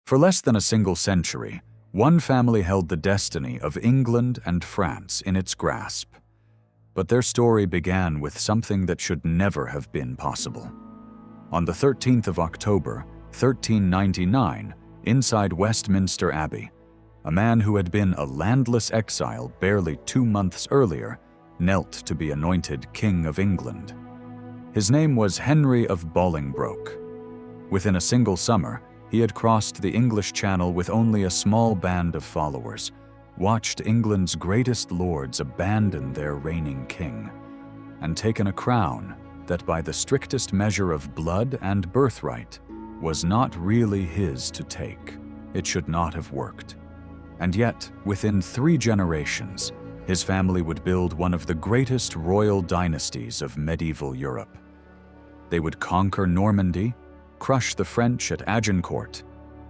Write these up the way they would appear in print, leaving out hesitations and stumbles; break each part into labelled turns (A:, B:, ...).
A: For less than a single century, one family held the destiny of England and France in its grasp. But their story began with something that should never have been possible. On the 13th of October, 1399, inside Westminster Abbey, a man who had been a landless exile barely 2 months earlier knelt to be anointed King of England. His name was Henry of Bolingbroke. Within a single summer, he had crossed the English Channel with only a small band of followers, watched England's greatest lords abandon their reigning king, and taken a crown that by the strictest measure of blood and birthright was not really his to take. It should not have worked. And yet, within 3 generations, his family would build one of the greatest royal dynasties of medieval Europe. They would conquer Normandy, crush the French at Agincourt,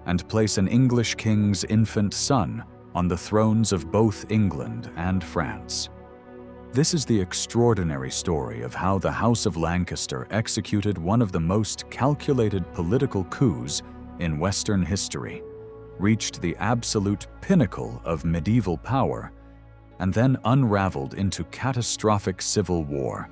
A: and place an English king's infant son on the thrones of both England and France. This is the extraordinary story of how the House of Lancaster executed one of the most calculated political coups in Western history, reached the absolute pinnacle of medieval power, and then unraveled into catastrophic civil war,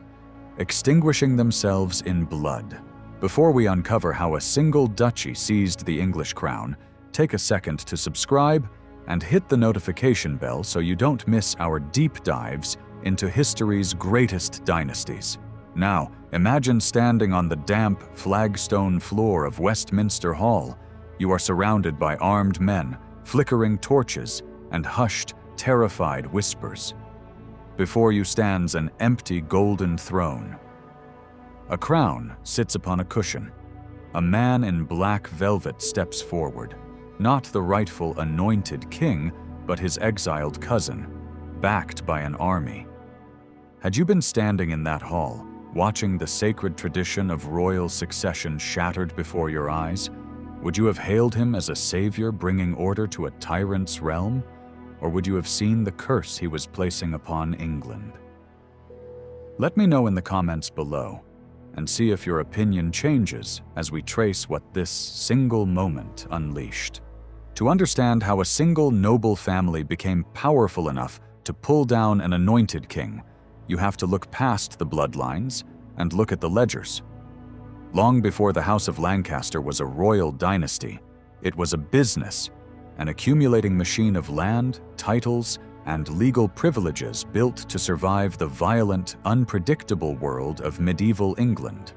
A: extinguishing themselves in blood. Before we uncover how a single duchy seized the English crown, take a second to subscribe and hit the notification bell so you don't miss our deep dives into history's greatest dynasties. Now, imagine standing on the damp flagstone floor of Westminster Hall. You are surrounded by armed men, flickering torches, and hushed, terrified whispers. Before you stands an empty golden throne. A crown sits upon a cushion. A man in black velvet steps forward, not the rightful anointed king, but his exiled cousin, backed by an army. Had you been standing in that hall, watching the sacred tradition of royal succession shattered before your eyes, would you have hailed him as a savior bringing order to a tyrant's realm? Or would you have seen the curse he was placing upon England? Let me know in the comments below, and see if your opinion changes as we trace what this single moment unleashed. To understand how a single noble family became powerful enough to pull down an anointed king, you have to look past the bloodlines and look at the ledgers. Long before the House of Lancaster was a royal dynasty, it was a business, an accumulating machine of land, titles, and legal privileges built to survive the violent, unpredictable world of medieval England.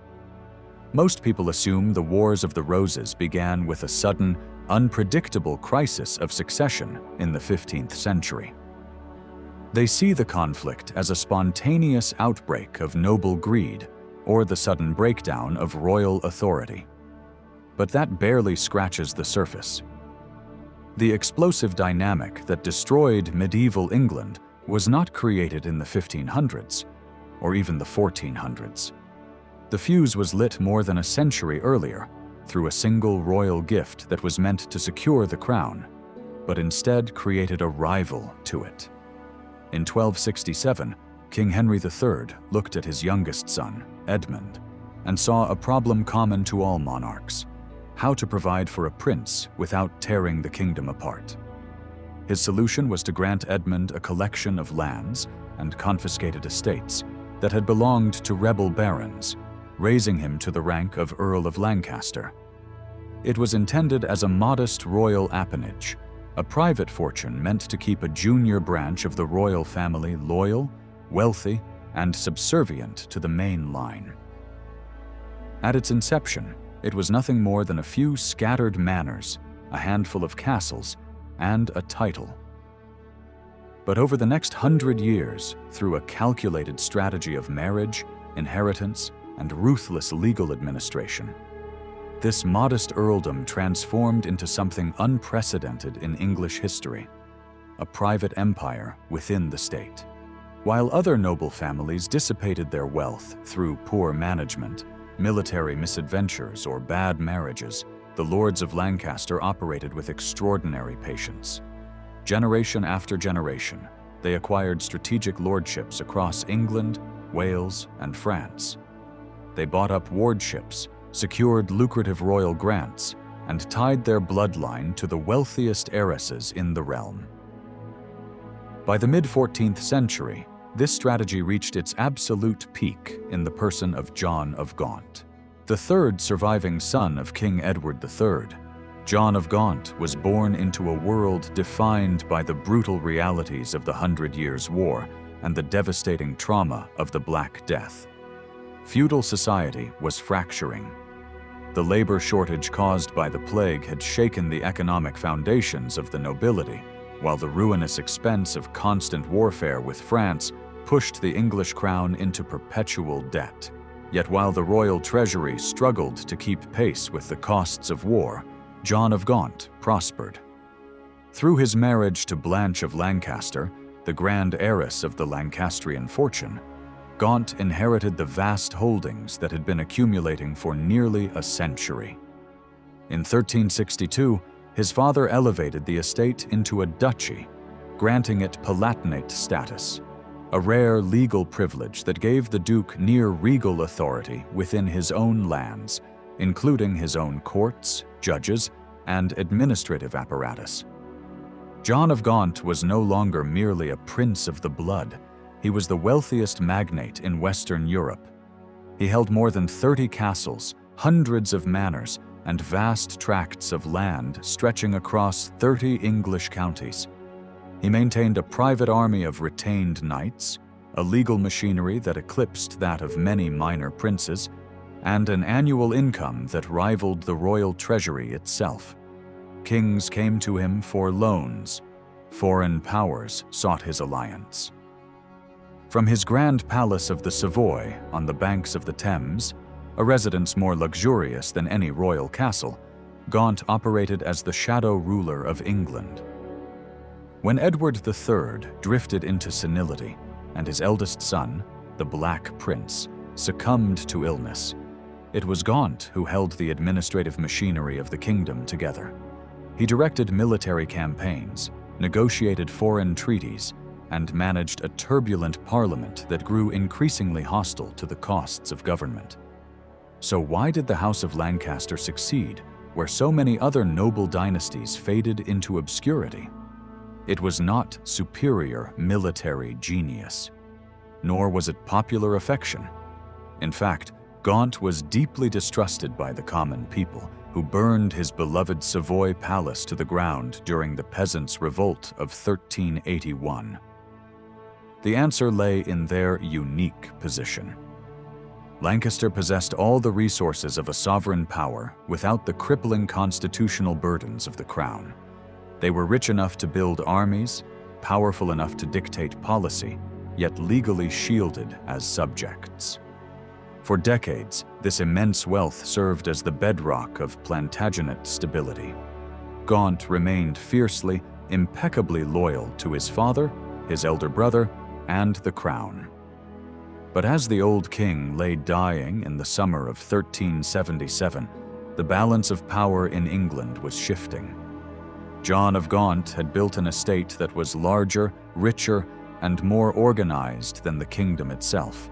A: Most people assume the Wars of the Roses began with a sudden, unpredictable crisis of succession in the 15th century. They see the conflict as a spontaneous outbreak of noble greed or the sudden breakdown of royal authority. But that barely scratches the surface. The explosive dynamic that destroyed medieval England was not created in the 1500s, or even the 1400s. The fuse was lit more than a century earlier, through a single royal gift that was meant to secure the crown, but instead created a rival to it. In 1267, King Henry III looked at his youngest son, Edmund, and saw a problem common to all monarchs: how to provide for a prince without tearing the kingdom apart. His solution was to grant Edmund a collection of lands and confiscated estates that had belonged to rebel barons, raising him to the rank of Earl of Lancaster. It was intended as a modest royal appanage, a private fortune meant to keep a junior branch of the royal family loyal, wealthy, and subservient to the main line. At its inception, it was nothing more than a few scattered manors, a handful of castles, and a title. But over the next 100 years, through a calculated strategy of marriage, inheritance, and ruthless legal administration, this modest earldom transformed into something unprecedented in English history: a private empire within the state. While other noble families dissipated their wealth through poor management, military misadventures, or bad marriages, the Lords of Lancaster operated with extraordinary patience. Generation after generation, they acquired strategic lordships across England, Wales, and France. They bought up wardships, secured lucrative royal grants, and tied their bloodline to the wealthiest heiresses in the realm. By the mid-14th century, this strategy reached its absolute peak in the person of John of Gaunt. The third surviving son of King Edward III, John of Gaunt was born into a world defined by the brutal realities of the 100 Years' War and the devastating trauma of the Black Death. Feudal society was fracturing. The labor shortage caused by the plague had shaken the economic foundations of the nobility, while the ruinous expense of constant warfare with France pushed the English crown into perpetual debt. Yet while the royal treasury struggled to keep pace with the costs of war, John of Gaunt prospered. Through his marriage to Blanche of Lancaster, the grand heiress of the Lancastrian fortune, Gaunt inherited the vast holdings that had been accumulating for nearly a century. In 1362, his father elevated the estate into a duchy, granting it palatinate status, a rare legal privilege that gave the Duke near-regal authority within his own lands, including his own courts, judges, and administrative apparatus. John of Gaunt was no longer merely a prince of the blood. He was the wealthiest magnate in Western Europe. He held more than 30 castles, hundreds of manors, and vast tracts of land stretching across 30 English counties. He maintained a private army of retained knights, a legal machinery that eclipsed that of many minor princes, and an annual income that rivaled the royal treasury itself. Kings came to him for loans. Foreign powers sought his alliance. From his grand palace of the Savoy on the banks of the Thames, a residence more luxurious than any royal castle, Gaunt operated as the shadow ruler of England. When Edward III drifted into senility and his eldest son, the Black Prince, succumbed to illness, it was Gaunt who held the administrative machinery of the kingdom together. He directed military campaigns, negotiated foreign treaties, and managed a turbulent parliament that grew increasingly hostile to the costs of government. So why did the House of Lancaster succeed where so many other noble dynasties faded into obscurity? It was not superior military genius, nor was it popular affection. In fact, Gaunt was deeply distrusted by the common people, who burned his beloved Savoy palace to the ground during the Peasants' Revolt of 1381. The answer lay in their unique position. Lancaster possessed all the resources of a sovereign power without the crippling constitutional burdens of the crown. They were rich enough to build armies, powerful enough to dictate policy, yet legally shielded as subjects. For decades, this immense wealth served as the bedrock of Plantagenet stability. Gaunt remained fiercely, impeccably loyal to his father, his elder brother, and the crown. But as the old king lay dying in the summer of 1377, the balance of power in England was shifting. John of Gaunt had built an estate that was larger, richer, and more organized than the kingdom itself.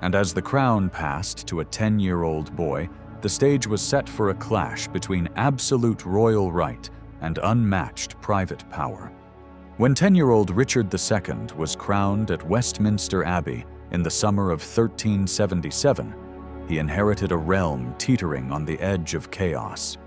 A: And as the crown passed to a 10-year-old boy, the stage was set for a clash between absolute royal right and unmatched private power. When 10-year-old Richard II was crowned at Westminster Abbey in the summer of 1377, he inherited a realm teetering on the edge of chaos.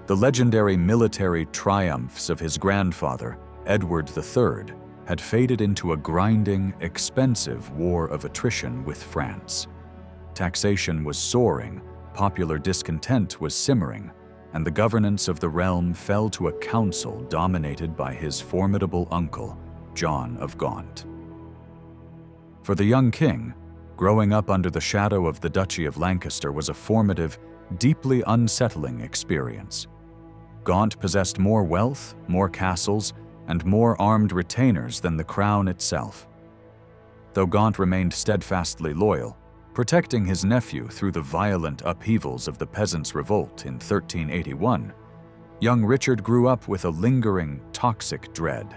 A: The legendary military triumphs of his grandfather, Edward III, had faded into a grinding, expensive war of attrition with France. Taxation was soaring, popular discontent was simmering, and the governance of the realm fell to a council dominated by his formidable uncle, John of Gaunt. For the young king, growing up under the shadow of the Duchy of Lancaster was a formative, deeply unsettling experience. Gaunt possessed more wealth, more castles, and more armed retainers than the crown itself. Though Gaunt remained steadfastly loyal, protecting his nephew through the violent upheavals of the Peasants' Revolt in 1381, young Richard grew up with a lingering, toxic dread.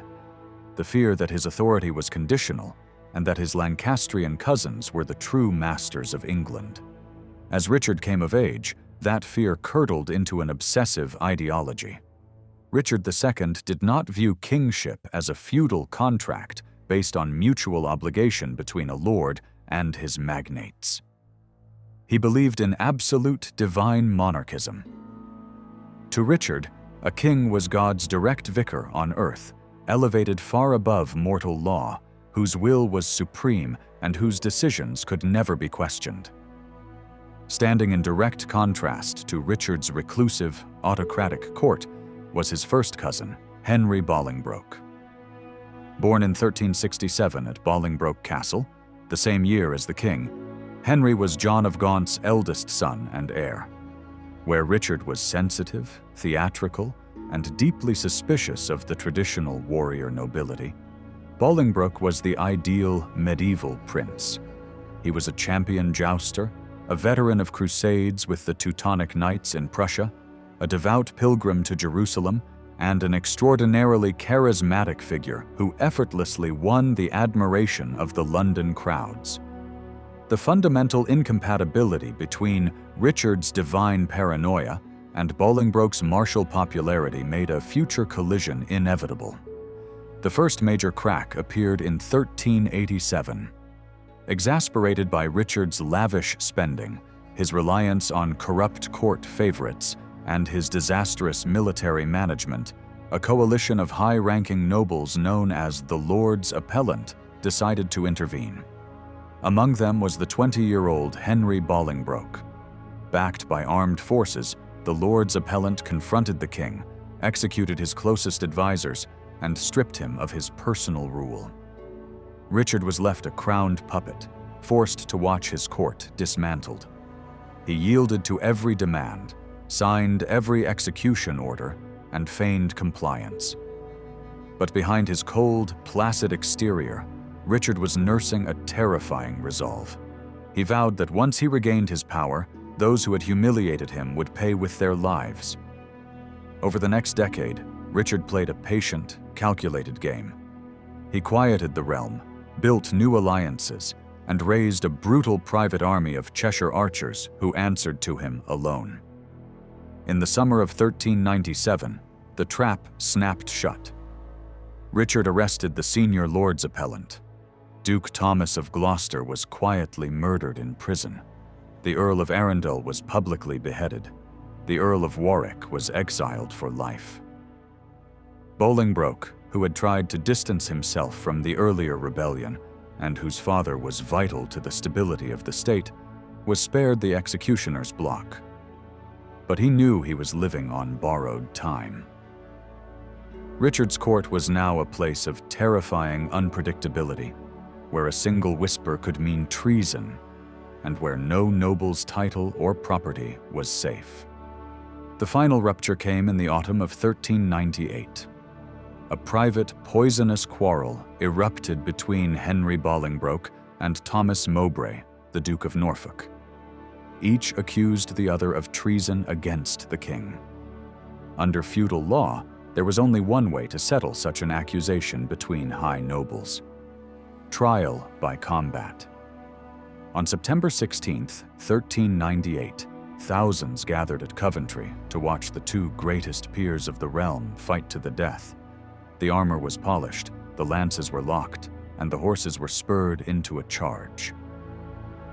A: The fear that his authority was conditional and that his Lancastrian cousins were the true masters of England. As Richard came of age, That fear curdled into an obsessive ideology. Richard II did not view kingship as a feudal contract based on mutual obligation between a lord and his magnates. He believed in absolute divine monarchism. To Richard, a king was God's direct vicar on earth, elevated far above mortal law, whose will was supreme and whose decisions could never be questioned. Standing in direct contrast to Richard's reclusive, autocratic court was his first cousin, Henry Bolingbroke. Born in 1367 at Bolingbroke Castle, the same year as the king, Henry was John of Gaunt's eldest son and heir. Where Richard was sensitive, theatrical, and deeply suspicious of the traditional warrior nobility, Bolingbroke was the ideal medieval prince. He was a champion jouster, a veteran of crusades with the Teutonic Knights in Prussia, a devout pilgrim to Jerusalem, and an extraordinarily charismatic figure who effortlessly won the admiration of the London crowds. The fundamental incompatibility between Richard's divine paranoia and Bolingbroke's martial popularity made a future collision inevitable. The first major crack appeared in 1387. Exasperated by Richard's lavish spending, his reliance on corrupt court favorites, and his disastrous military management, a coalition of high-ranking nobles known as the Lords Appellant decided to intervene. Among them was the 20-year-old Henry Bolingbroke. Backed by armed forces, the Lords Appellant confronted the king, executed his closest advisors, and stripped him of his personal rule. Richard was left a crowned puppet, forced to watch his court dismantled. He yielded to every demand, signed every execution order, and feigned compliance. But behind his cold, placid exterior, Richard was nursing a terrifying resolve. He vowed that once he regained his power, those who had humiliated him would pay with their lives. Over the next decade, Richard played a patient, calculated game. He quieted the realm, built new alliances, and raised a brutal private army of Cheshire archers who answered to him alone. In the summer of 1397, the trap snapped shut. Richard arrested the senior Lords Appellant. Duke Thomas of Gloucester was quietly murdered in prison. The Earl of Arundel was publicly beheaded. The Earl of Warwick was exiled for life. Bolingbroke, who had tried to distance himself from the earlier rebellion, and whose father was vital to the stability of the state, was spared the executioner's block. But he knew he was living on borrowed time. Richard's court was now a place of terrifying unpredictability, where a single whisper could mean treason, and where no noble's title or property was safe. The final rupture came in the autumn of 1398. A private, poisonous quarrel erupted between Henry Bolingbroke and Thomas Mowbray, the Duke of Norfolk. Each accused the other of treason against the king. Under feudal law, there was only one way to settle such an accusation between high nobles: trial by combat. On September 16, 1398, thousands gathered at Coventry to watch the two greatest peers of the realm fight to the death. The armor was polished, the lances were locked, and the horses were spurred into a charge.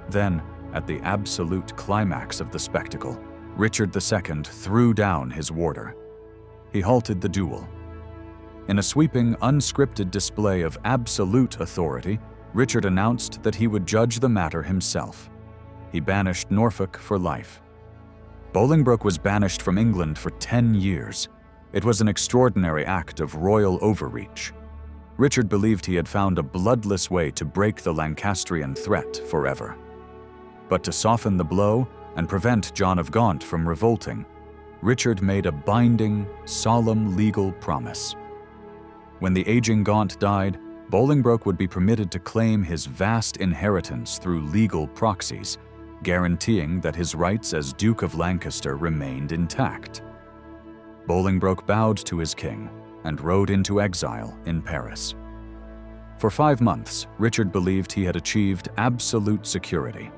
A: Then, at the absolute climax of the spectacle, Richard II threw down his warder. He halted the duel. In a sweeping, unscripted display of absolute authority, Richard announced that he would judge the matter himself. He banished Norfolk for life. Bolingbroke was banished from England for 10 years. It was an extraordinary act of royal overreach. Richard believed he had found a bloodless way to break the Lancastrian threat forever. But to soften the blow and prevent John of Gaunt from revolting, Richard made a binding, solemn legal promise. When the aging Gaunt died, Bolingbroke would be permitted to claim his vast inheritance through legal proxies, guaranteeing that his rights as Duke of Lancaster remained intact. Bolingbroke bowed to his king and rode into exile in Paris. For 5 months, Richard believed he had achieved absolute security.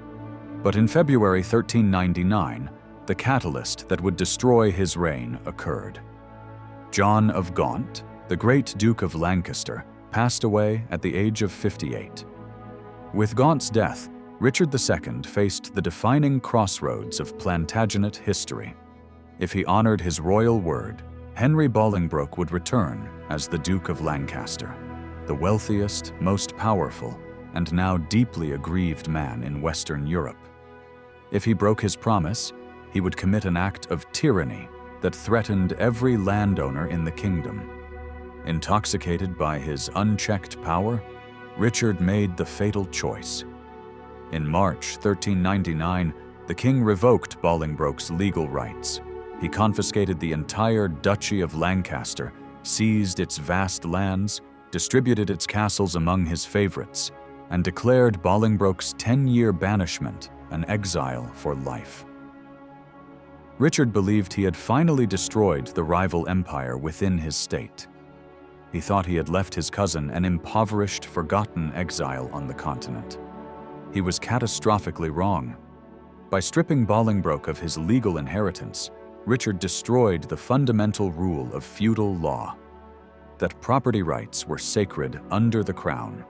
A: But in February 1399, the catalyst that would destroy his reign occurred. John of Gaunt, the great Duke of Lancaster, passed away at the age of 58. With Gaunt's death, Richard II faced the defining crossroads of Plantagenet history. If he honored his royal word, Henry Bolingbroke would return as the Duke of Lancaster, the wealthiest, most powerful, and now deeply aggrieved man in Western Europe. If he broke his promise, he would commit an act of tyranny that threatened every landowner in the kingdom. Intoxicated by his unchecked power, Richard made the fatal choice. In March 1399, the king revoked Bolingbroke's legal rights. He confiscated the entire Duchy of Lancaster, seized its vast lands, distributed its castles among his favorites, and declared Bolingbroke's 10-year banishment an exile for life. Richard believed he had finally destroyed the rival empire within his state. He thought he had left his cousin an impoverished, forgotten exile on the continent. He was catastrophically wrong. By stripping Bolingbroke of his legal inheritance, Richard destroyed the fundamental rule of feudal law, that property rights were sacred under the crown.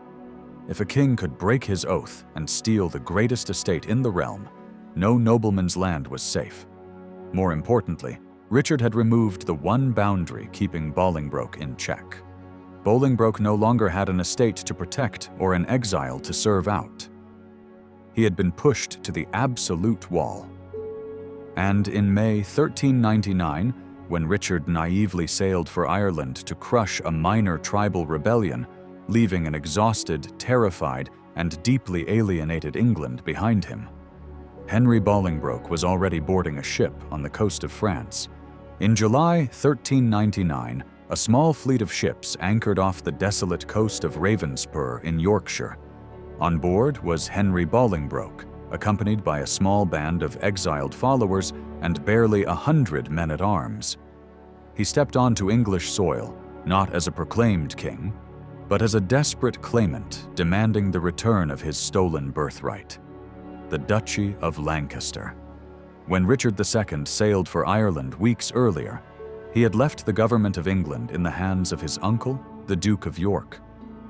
A: If a king could break his oath and steal the greatest estate in the realm, no nobleman's land was safe. More importantly, Richard had removed the one boundary keeping Bolingbroke in check. Bolingbroke no longer had an estate to protect or an exile to serve out. He had been pushed to the absolute wall. And in May 1399, when Richard naively sailed for Ireland to crush a minor tribal rebellion, leaving an exhausted, terrified, and deeply alienated England behind him, Henry Bolingbroke was already boarding a ship on the coast of France. In July 1399, a small fleet of ships anchored off the desolate coast of Ravenspur in Yorkshire. On board was Henry Bolingbroke, accompanied by a small band of exiled followers and barely 100 men-at-arms. He stepped onto English soil, not as a proclaimed king, but as a desperate claimant demanding the return of his stolen birthright, the Duchy of Lancaster. When Richard II sailed for Ireland weeks earlier, he had left the government of England in the hands of his uncle, the Duke of York,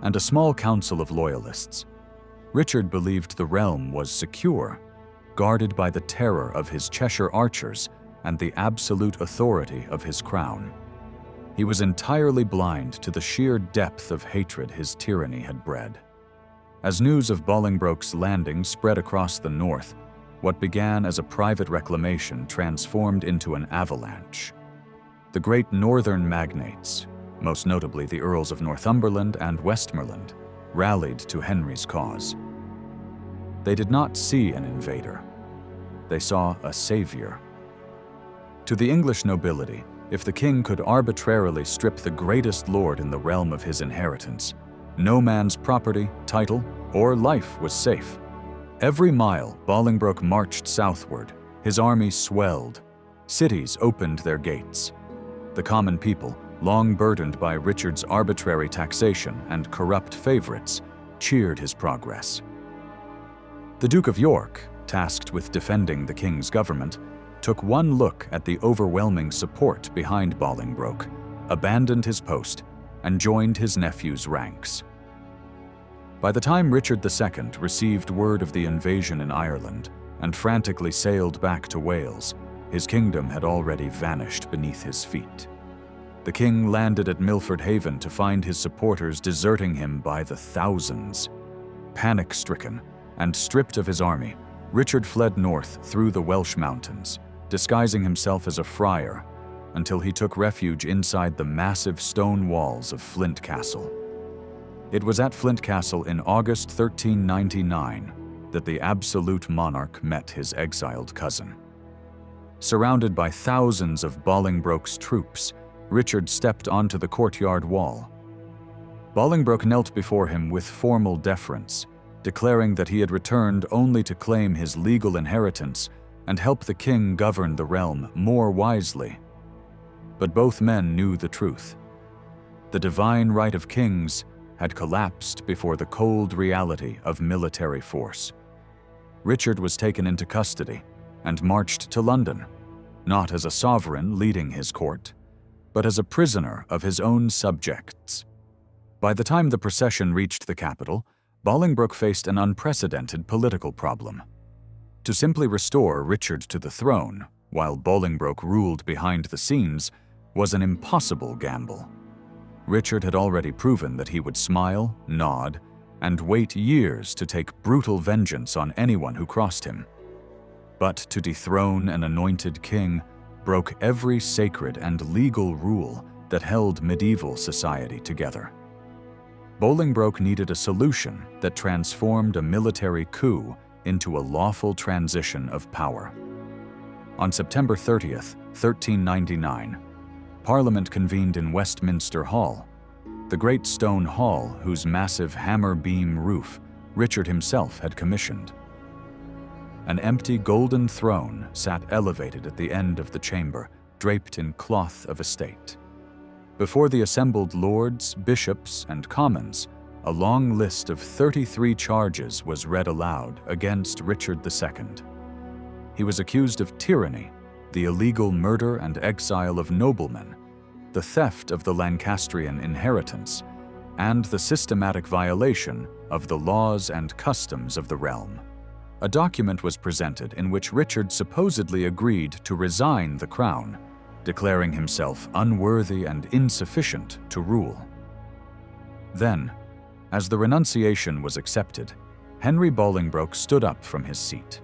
A: and a small council of loyalists. Richard believed the realm was secure, guarded by the terror of his Cheshire archers and the absolute authority of his crown. He was entirely blind to the sheer depth of hatred his tyranny had bred. As news of Bolingbroke's landing spread across the north, what began as a private reclamation transformed into an avalanche. The great northern magnates, most notably the Earls of Northumberland and Westmoreland, rallied to Henry's cause. They did not see an invader. They saw a savior. To the English nobility, if the king could arbitrarily strip the greatest lord in the realm of his inheritance, no man's property, title, or life was safe. Every mile Bolingbroke marched southward, his army swelled. Cities opened their gates. The common people, long burdened by Richard's arbitrary taxation and corrupt favorites, cheered his progress. The Duke of York, tasked with defending the king's government, took one look at the overwhelming support behind Bolingbroke, abandoned his post, and joined his nephew's ranks. By the time Richard II received word of the invasion in Ireland and frantically sailed back to Wales, his kingdom had already vanished beneath his feet. The king landed at Milford Haven to find his supporters deserting him by the thousands. Panic-stricken and stripped of his army, Richard fled north through the Welsh mountains, disguising himself as a friar, until he took refuge inside the massive stone walls of Flint Castle. It was at Flint Castle in August 1399 that the absolute monarch met his exiled cousin. Surrounded by thousands of Bolingbroke's troops, Richard stepped onto the courtyard wall. Bolingbroke knelt before him with formal deference, declaring that he had returned only to claim his legal inheritance and help the king govern the realm more wisely. But both men knew the truth. The divine right of kings had collapsed before the cold reality of military force. Richard was taken into custody and marched to London, not as a sovereign leading his court, but as a prisoner of his own subjects. By the time the procession reached the capital, Bolingbroke faced an unprecedented political problem. To simply restore Richard to the throne, while Bolingbroke ruled behind the scenes, was an impossible gamble. Richard had already proven that he would smile, nod, and wait years to take brutal vengeance on anyone who crossed him. But to dethrone an anointed king broke every sacred and legal rule that held medieval society together. Bolingbroke needed a solution that transformed a military coup into a lawful transition of power. On September 30th, 1399, Parliament convened in Westminster Hall, the great stone hall whose massive hammer-beam roof Richard himself had commissioned. An empty golden throne sat elevated at the end of the chamber, draped in cloth of estate. Before the assembled lords, bishops, and commons, a long list of 33 charges was read aloud against Richard II. He was accused of tyranny, the illegal murder and exile of noblemen, the theft of the Lancastrian inheritance, and the systematic violation of the laws and customs of the realm. A document was presented in which Richard supposedly agreed to resign the crown, declaring himself unworthy and insufficient to rule. Then, as the renunciation was accepted, Henry Bolingbroke stood up from his seat.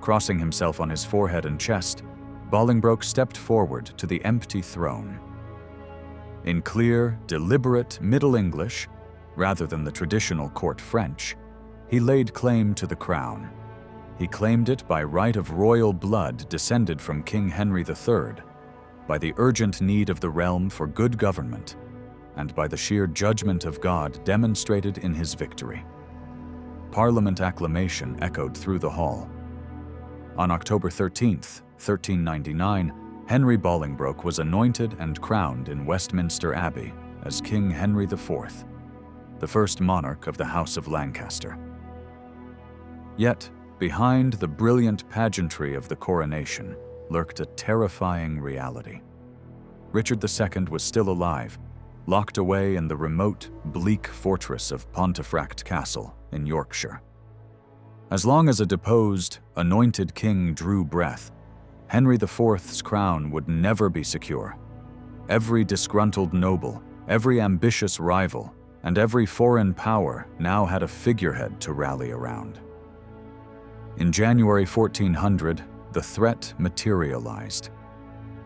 A: Crossing himself on his forehead and chest, Bolingbroke stepped forward to the empty throne. In clear, deliberate Middle English, rather than the traditional court French, he laid claim to the crown. He claimed it by right of royal blood descended from King Henry III, by the urgent need of the realm for good government, and by the sheer judgment of God demonstrated in his victory. Parliament acclamation echoed through the hall. On October 13th, 1399, Henry Bolingbroke was anointed and crowned in Westminster Abbey as King Henry IV, the first monarch of the House of Lancaster. Yet, behind the brilliant pageantry of the coronation lurked a terrifying reality. Richard II was still alive, locked away in the remote, bleak fortress of Pontefract Castle in Yorkshire. As long as a deposed, anointed king drew breath, Henry IV's crown would never be secure. Every disgruntled noble, every ambitious rival, and every foreign power now had a figurehead to rally around. In January 1400, the threat materialized.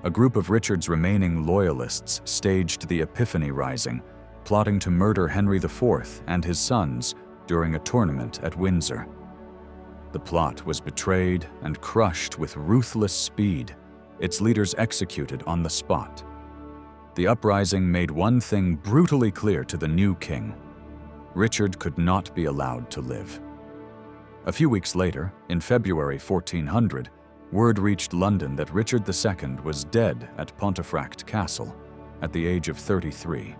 A: A group of Richard's remaining loyalists staged the Epiphany Rising, plotting to murder Henry IV and his sons during a tournament at Windsor. The plot was betrayed and crushed with ruthless speed, its leaders executed on the spot. The uprising made one thing brutally clear to the new king: Richard could not be allowed to live. A few weeks later, in February 1400, word reached London that Richard II was dead at Pontefract Castle, at the age of 33.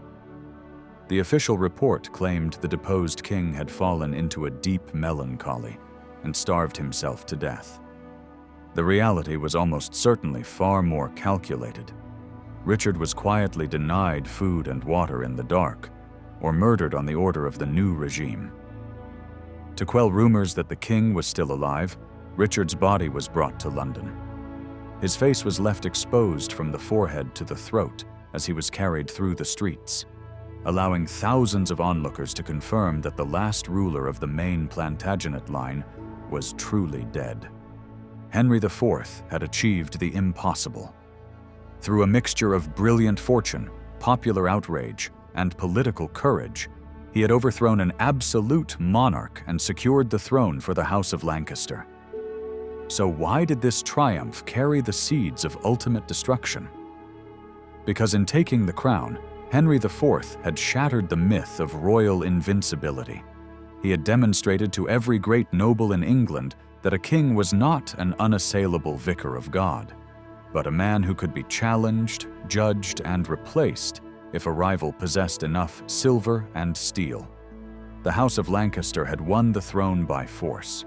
A: The official report claimed the deposed king had fallen into a deep melancholy and starved himself to death. The reality was almost certainly far more calculated. Richard was quietly denied food and water in the dark, or murdered on the order of the new regime. To quell rumors that the king was still alive, Richard's body was brought to London. His face was left exposed from the forehead to the throat as he was carried through the streets, allowing thousands of onlookers to confirm that the last ruler of the main Plantagenet line was truly dead. Henry IV had achieved the impossible. Through a mixture of brilliant fortune, popular outrage, and political courage, he had overthrown an absolute monarch and secured the throne for the House of Lancaster. So why did this triumph carry the seeds of ultimate destruction? Because in taking the crown, Henry IV had shattered the myth of royal invincibility. He had demonstrated to every great noble in England that a king was not an unassailable vicar of God, but a man who could be challenged, judged, and replaced if a rival possessed enough silver and steel. The House of Lancaster had won the throne by force,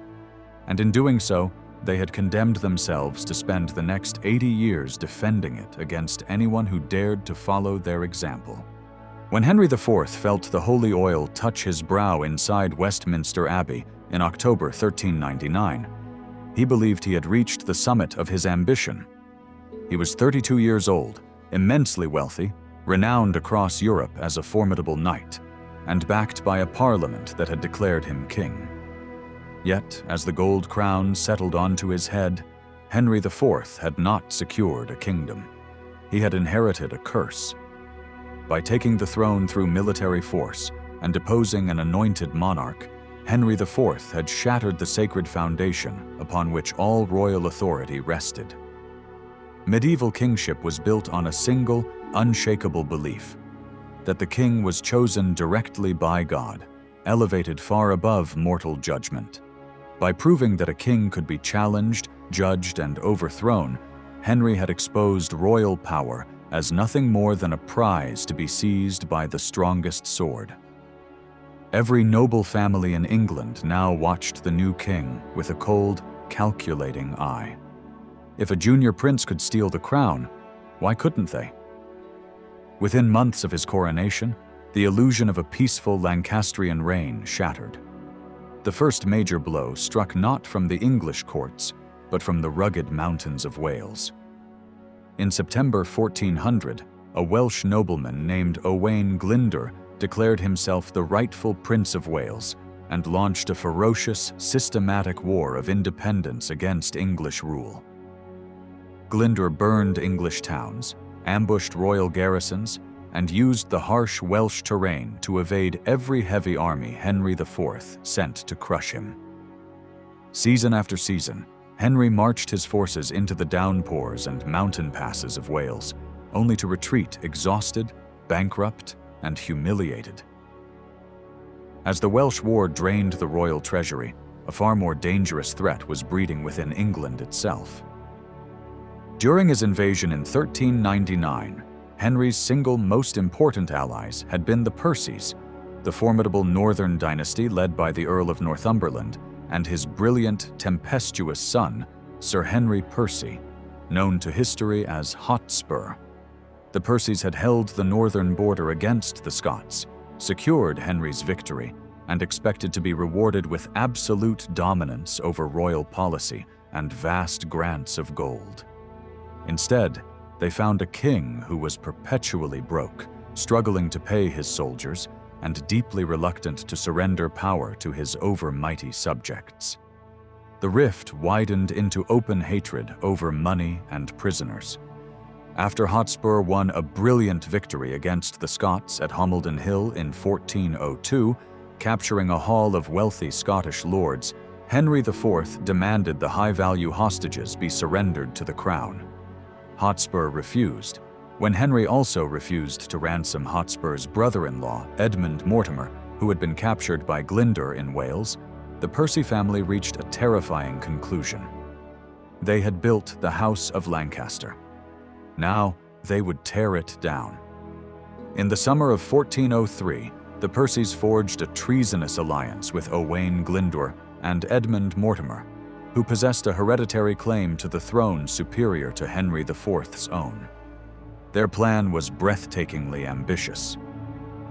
A: and in doing so, They had condemned themselves to spend the next 80 years defending it against anyone who dared to follow their example. When Henry IV felt the holy oil touch his brow inside Westminster Abbey in October 1399, he believed he had reached the summit of his ambition. He was 32 years old, immensely wealthy, renowned across Europe as a formidable knight, and backed by a parliament that had declared him king. Yet, as the gold crown settled onto his head, Henry IV had not secured a kingdom. He had inherited a curse. By taking the throne through military force and deposing an anointed monarch, Henry IV had shattered the sacred foundation upon which all royal authority rested. Medieval kingship was built on a single, unshakable belief: that the king was chosen directly by God, elevated far above mortal judgment. By proving that a king could be challenged, judged, and overthrown, Henry had exposed royal power as nothing more than a prize to be seized by the strongest sword. Every noble family in England now watched the new king with a cold, calculating eye. If a junior prince could steal the crown, why couldn't they? Within months of his coronation, the illusion of a peaceful Lancastrian reign shattered. The first major blow struck not from the English courts, but from the rugged mountains of Wales. In September 1400, a Welsh nobleman named Owain Glyndwr declared himself the rightful Prince of Wales and launched a ferocious, systematic war of independence against English rule. Glyndwr burned English towns, ambushed royal garrisons, and used the harsh Welsh terrain to evade every heavy army Henry IV sent to crush him. Season after season, Henry marched his forces into the downpours and mountain passes of Wales, only to retreat exhausted, bankrupt, and humiliated. As the Welsh War drained the royal treasury, a far more dangerous threat was breeding within England itself. During his invasion in 1399, Henry's single most important allies had been the Percys, the formidable northern dynasty led by the Earl of Northumberland, and his brilliant, tempestuous son, Sir Henry Percy, known to history as Hotspur. The Percys had held the northern border against the Scots, secured Henry's victory, and expected to be rewarded with absolute dominance over royal policy and vast grants of gold. Instead, they found a king who was perpetually broke, struggling to pay his soldiers, and deeply reluctant to surrender power to his overmighty subjects. The rift widened into open hatred over money and prisoners. After Hotspur won a brilliant victory against the Scots at Homildon Hill in 1402, capturing a haul of wealthy Scottish lords, Henry IV demanded the high-value hostages be surrendered to the crown. Hotspur refused. When Henry also refused to ransom Hotspur's brother-in-law, Edmund Mortimer, who had been captured by Glyndwr in Wales, the Percy family reached a terrifying conclusion. They had built the House of Lancaster. Now, they would tear it down. In the summer of 1403, the Percys forged a treasonous alliance with Owain Glyndwr and Edmund Mortimer, who possessed a hereditary claim to the throne superior to Henry IV's own. Their plan was breathtakingly ambitious.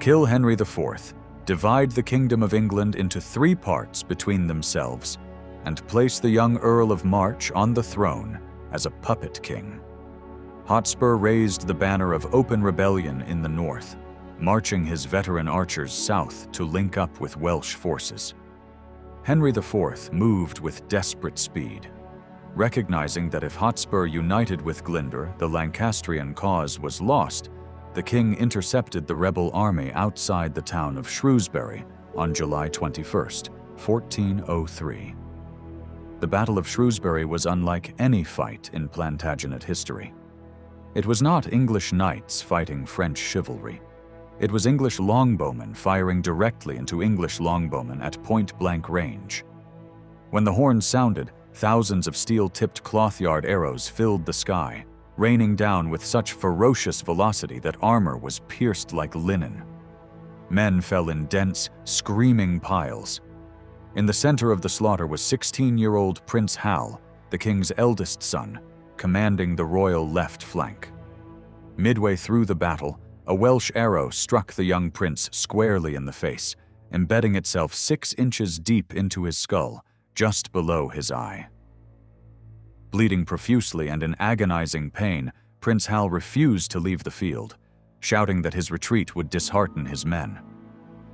A: Kill Henry IV, divide the Kingdom of England into 3 parts between themselves, and place the young Earl of March on the throne as a puppet king. Hotspur raised the banner of open rebellion in the north, marching his veteran archers south to link up with Welsh forces. Henry IV moved with desperate speed. Recognizing that if Hotspur united with Glyndwr, the Lancastrian cause was lost, the king intercepted the rebel army outside the town of Shrewsbury on July 21, 1403. The Battle of Shrewsbury was unlike any fight in Plantagenet history. It was not English knights fighting French chivalry. It was English longbowmen firing directly into English longbowmen at point-blank range. When the horns sounded, thousands of steel-tipped cloth-yard arrows filled the sky, raining down with such ferocious velocity that armor was pierced like linen. Men fell in dense, screaming piles. In the center of the slaughter was 16-year-old Prince Hal, the king's eldest son, commanding the royal left flank. Midway through the battle, a Welsh arrow struck the young prince squarely in the face, embedding itself 6 inches deep into his skull, just below his eye. Bleeding profusely and in agonizing pain, Prince Hal refused to leave the field, shouting that his retreat would dishearten his men.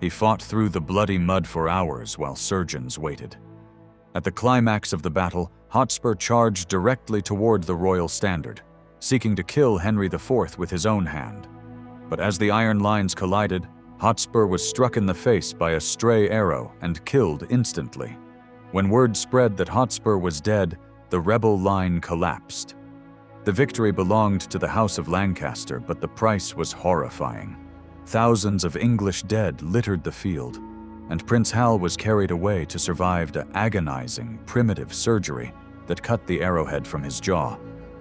A: He fought through the bloody mud for hours while surgeons waited. At the climax of the battle, Hotspur charged directly toward the royal standard, seeking to kill Henry IV with his own hand. But as the iron lines collided, Hotspur was struck in the face by a stray arrow and killed instantly. When word spread that Hotspur was dead, the rebel line collapsed. The victory belonged to the House of Lancaster, but the price was horrifying. Thousands of English dead littered the field, and Prince Hal was carried away to survive the agonizing, primitive surgery that cut the arrowhead from his jaw,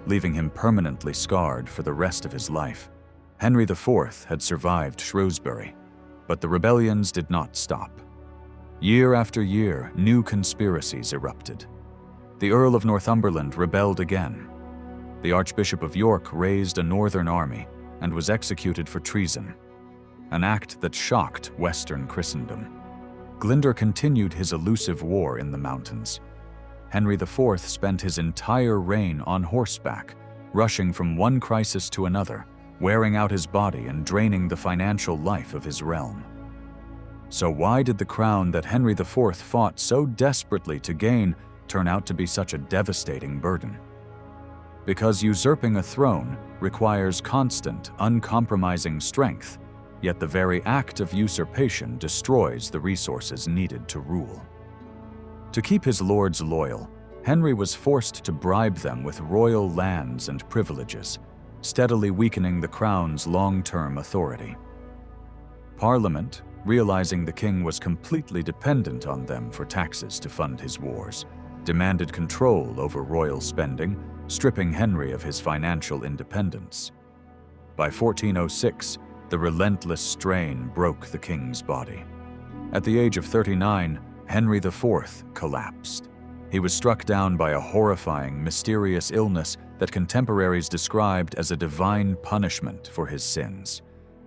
A: leaving him permanently scarred for the rest of his life. Henry IV had survived Shrewsbury, but the rebellions did not stop. Year after year, new conspiracies erupted. The Earl of Northumberland rebelled again. The Archbishop of York raised a northern army and was executed for treason, an act that shocked Western Christendom. Glyndwr continued his elusive war in the mountains. Henry IV spent his entire reign on horseback, rushing from one crisis to another, wearing out his body and draining the financial life of his realm. So why did the crown that Henry IV fought so desperately to gain turn out to be such a devastating burden? Because usurping a throne requires constant, uncompromising strength, yet the very act of usurpation destroys the resources needed to rule. To keep his lords loyal, Henry was forced to bribe them with royal lands and privileges, steadily weakening the crown's long-term authority. Parliament, realizing the king was completely dependent on them for taxes to fund his wars, demanded control over royal spending, stripping Henry of his financial independence. By 1406, the relentless strain broke the king's body. At the age of 39, Henry IV collapsed. He was struck down by a horrifying, mysterious illness that contemporaries described as a divine punishment for his sins.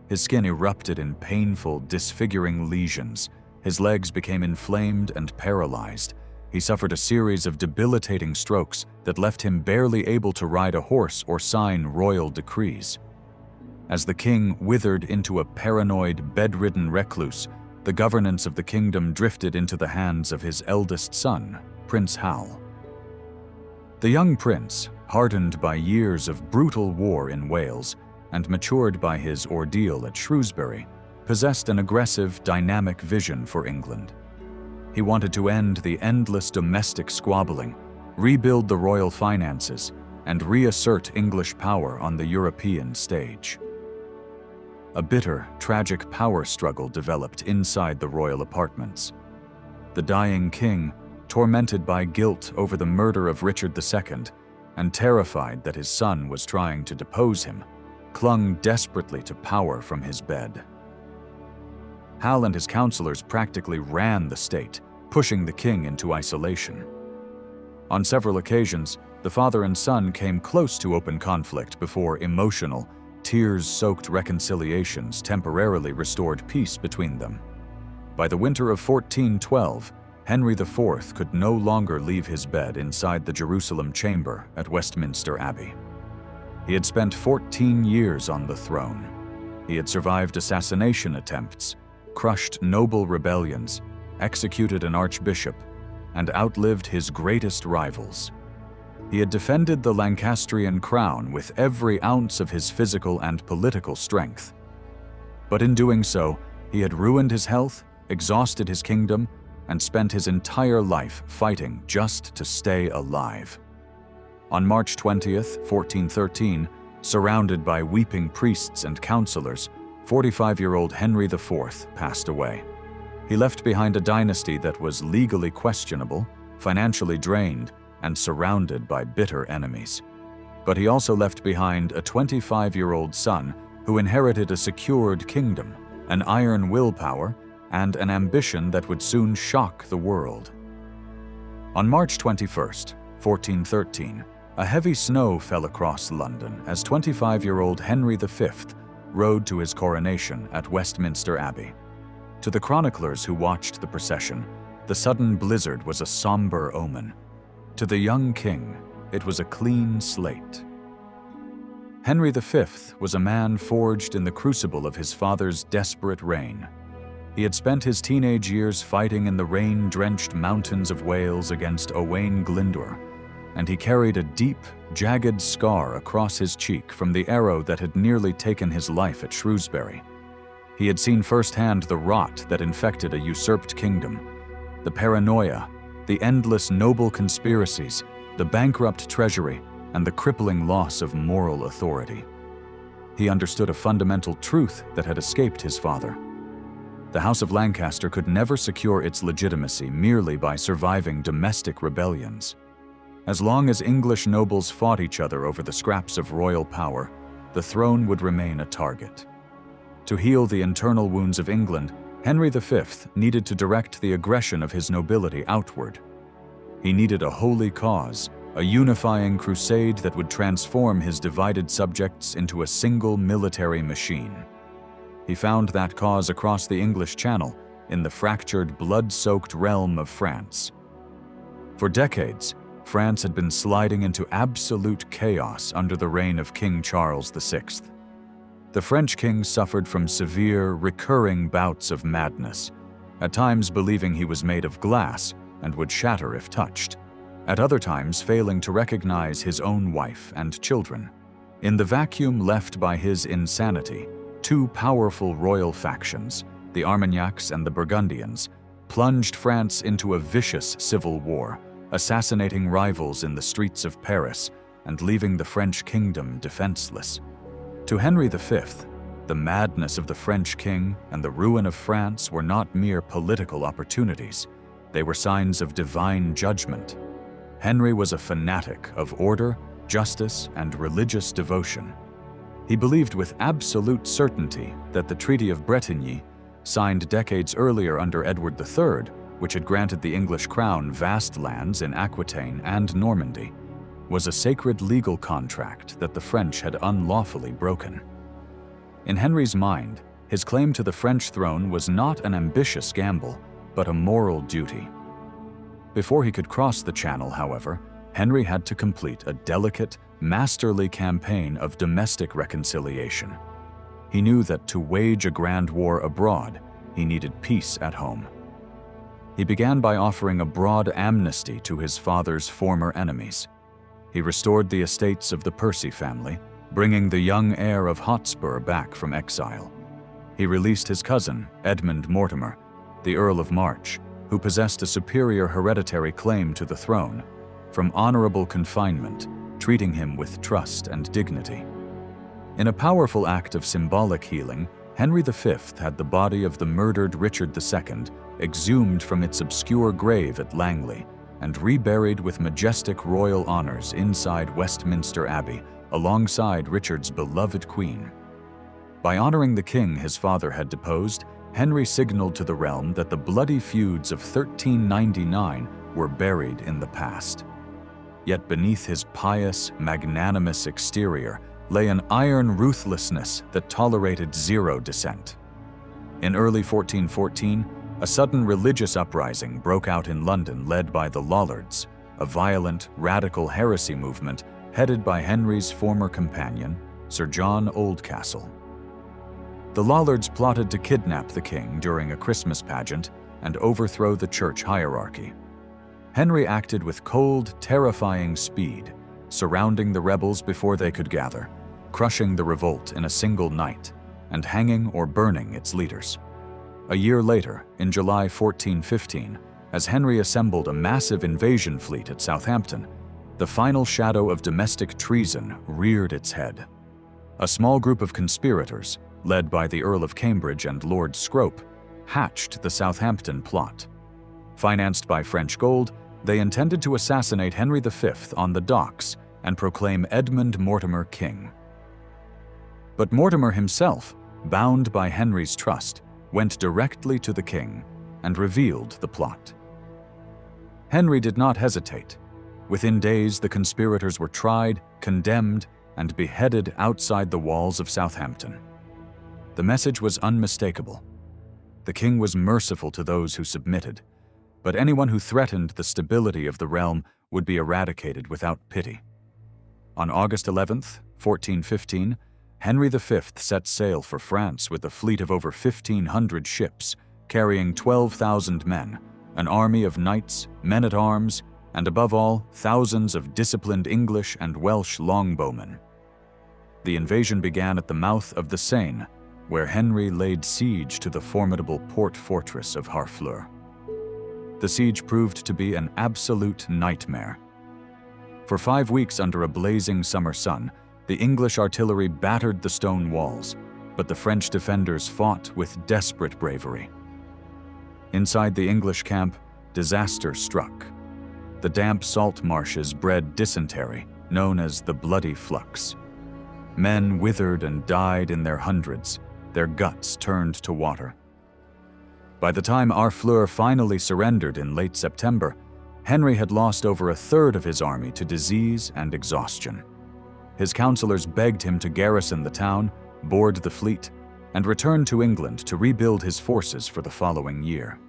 A: His skin erupted in painful, disfiguring lesions. His legs became inflamed and paralyzed. He suffered a series of debilitating strokes that left him barely able to ride a horse or sign royal decrees. As the king withered into a paranoid, bedridden recluse, the governance of the kingdom drifted into the hands of his eldest son, Prince Hal. The young prince, hardened by years of brutal war in Wales and matured by his ordeal at Shrewsbury, possessed an aggressive, dynamic vision for England. He wanted to end the endless domestic squabbling, rebuild the royal finances, and reassert English power on the European stage. A bitter, tragic power struggle developed inside the royal apartments. The dying king, tormented by guilt over the murder of Richard II and terrified that his son was trying to depose him, clung desperately to power from his bed. Hal and his counselors practically ran the state, pushing the king into isolation. On several occasions, the father and son came close to open conflict before emotional, tears-soaked reconciliations temporarily restored peace between them. By the winter of 1412, Henry IV could no longer leave his bed inside the Jerusalem chamber at Westminster Abbey. He had spent 14 years on the throne. He had survived assassination attempts, crushed noble rebellions, executed an archbishop, and outlived his greatest rivals. He had defended the Lancastrian crown with every ounce of his physical and political strength. But in doing so, he had ruined his health, exhausted his kingdom, and spent his entire life fighting just to stay alive. On March 20th, 1413, surrounded by weeping priests and counselors, 45-year-old Henry IV passed away. He left behind a dynasty that was legally questionable, financially drained, and surrounded by bitter enemies. But he also left behind a 25-year-old son who inherited a secured kingdom, an iron willpower, and an ambition that would soon shock the world. On March 21st, 1413, a heavy snow fell across London as 25-year-old Henry V rode to his coronation at Westminster Abbey. To the chroniclers who watched the procession, the sudden blizzard was a somber omen. To the young king, it was a clean slate. Henry V was a man forged in the crucible of his father's desperate reign. He had spent his teenage years fighting in the rain-drenched mountains of Wales against Owain Glyndwr, and he carried a deep, jagged scar across his cheek from the arrow that had nearly taken his life at Shrewsbury. He had seen firsthand the rot that infected a usurped kingdom, the paranoia, the endless noble conspiracies, the bankrupt treasury, and the crippling loss of moral authority. He understood a fundamental truth that had escaped his father. The House of Lancaster could never secure its legitimacy merely by surviving domestic rebellions. As long as English nobles fought each other over the scraps of royal power, the throne would remain a target. To heal the internal wounds of England, Henry V needed to direct the aggression of his nobility outward. He needed a holy cause, a unifying crusade that would transform his divided subjects into a single military machine. He found that cause across the English Channel, in the fractured, blood-soaked realm of France. For decades, France had been sliding into absolute chaos under the reign of King Charles VI. The French king suffered from severe, recurring bouts of madness, at times believing he was made of glass and would shatter if touched, at other times failing to recognize his own wife and children. In the vacuum left by his insanity, two powerful royal factions, the Armagnacs and the Burgundians, plunged France into a vicious civil war, assassinating rivals in the streets of Paris and leaving the French kingdom defenseless. To Henry V, the madness of the French king and the ruin of France were not mere political opportunities. They were signs of divine judgment. Henry was a fanatic of order, justice, and religious devotion. He believed with absolute certainty that the Treaty of Bretigny, signed decades earlier under Edward III, which had granted the English crown vast lands in Aquitaine and Normandy, was a sacred legal contract that the French had unlawfully broken. In Henry's mind, his claim to the French throne was not an ambitious gamble, but a moral duty. Before he could cross the Channel, however, Henry had to complete a delicate, masterly campaign of domestic reconciliation. He knew that to wage a grand war abroad, he needed peace at home. He began by offering a broad amnesty to his father's former enemies. He restored the estates of the Percy family, bringing the young heir of Hotspur back from exile. He released his cousin, Edmund Mortimer, the Earl of March, who possessed a superior hereditary claim to the throne, from honorable confinement, treating him with trust and dignity. In a powerful act of symbolic healing, Henry V had the body of the murdered Richard II exhumed from its obscure grave at Langley and reburied with majestic royal honors inside Westminster Abbey, alongside Richard's beloved queen. By honoring the king his father had deposed, Henry signaled to the realm that the bloody feuds of 1399 were buried in the past. Yet beneath his pious, magnanimous exterior lay an iron ruthlessness that tolerated zero dissent. In early 1414, a sudden religious uprising broke out in London led by the Lollards, a violent, radical heresy movement headed by Henry's former companion, Sir John Oldcastle. The Lollards plotted to kidnap the king during a Christmas pageant and overthrow the church hierarchy. Henry acted with cold, terrifying speed, surrounding the rebels before they could gather, crushing the revolt in a single night, and hanging or burning its leaders. A year later, in July 1415, as Henry assembled a massive invasion fleet at Southampton, the final shadow of domestic treason reared its head. A small group of conspirators, led by the Earl of Cambridge and Lord Scrope, hatched the Southampton plot. Financed by French gold, they intended to assassinate Henry V on the docks and proclaim Edmund Mortimer king. But Mortimer himself, bound by Henry's trust, went directly to the king and revealed the plot. Henry did not hesitate. Within days, the conspirators were tried, condemned, and beheaded outside the walls of Southampton. The message was unmistakable. The king was merciful to those who submitted, but anyone who threatened the stability of the realm would be eradicated without pity. On August 11th, 1415, Henry V set sail for France with a fleet of over 1,500 ships, carrying 12,000 men, an army of knights, men-at-arms, and above all, thousands of disciplined English and Welsh longbowmen. The invasion began at the mouth of the Seine, where Henry laid siege to the formidable port fortress of Harfleur. The siege proved to be an absolute nightmare. For 5 weeks under a blazing summer sun, the English artillery battered the stone walls, but the French defenders fought with desperate bravery. Inside the English camp, disaster struck. The damp salt marshes bred dysentery, known as the bloody flux. Men withered and died in their hundreds, their guts turned to water. By the time Harfleur finally surrendered in late September, Henry had lost over a third of his army to disease and exhaustion. His counselors begged him to garrison the town, board the fleet, and return to England to rebuild his forces for the following year.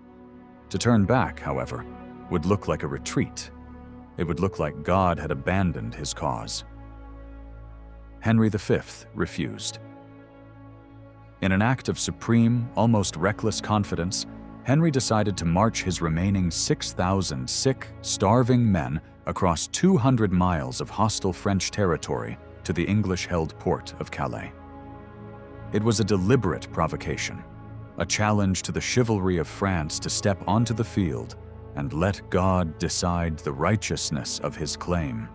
A: To turn back, however, would look like a retreat. It would look like God had abandoned his cause. Henry V refused. In an act of supreme, almost reckless confidence, Henry decided to march his remaining 6,000 sick, starving men across 200 miles of hostile French territory to the English-held port of Calais. It was a deliberate provocation, a challenge to the chivalry of France to step onto the field and let God decide the righteousness of his claim.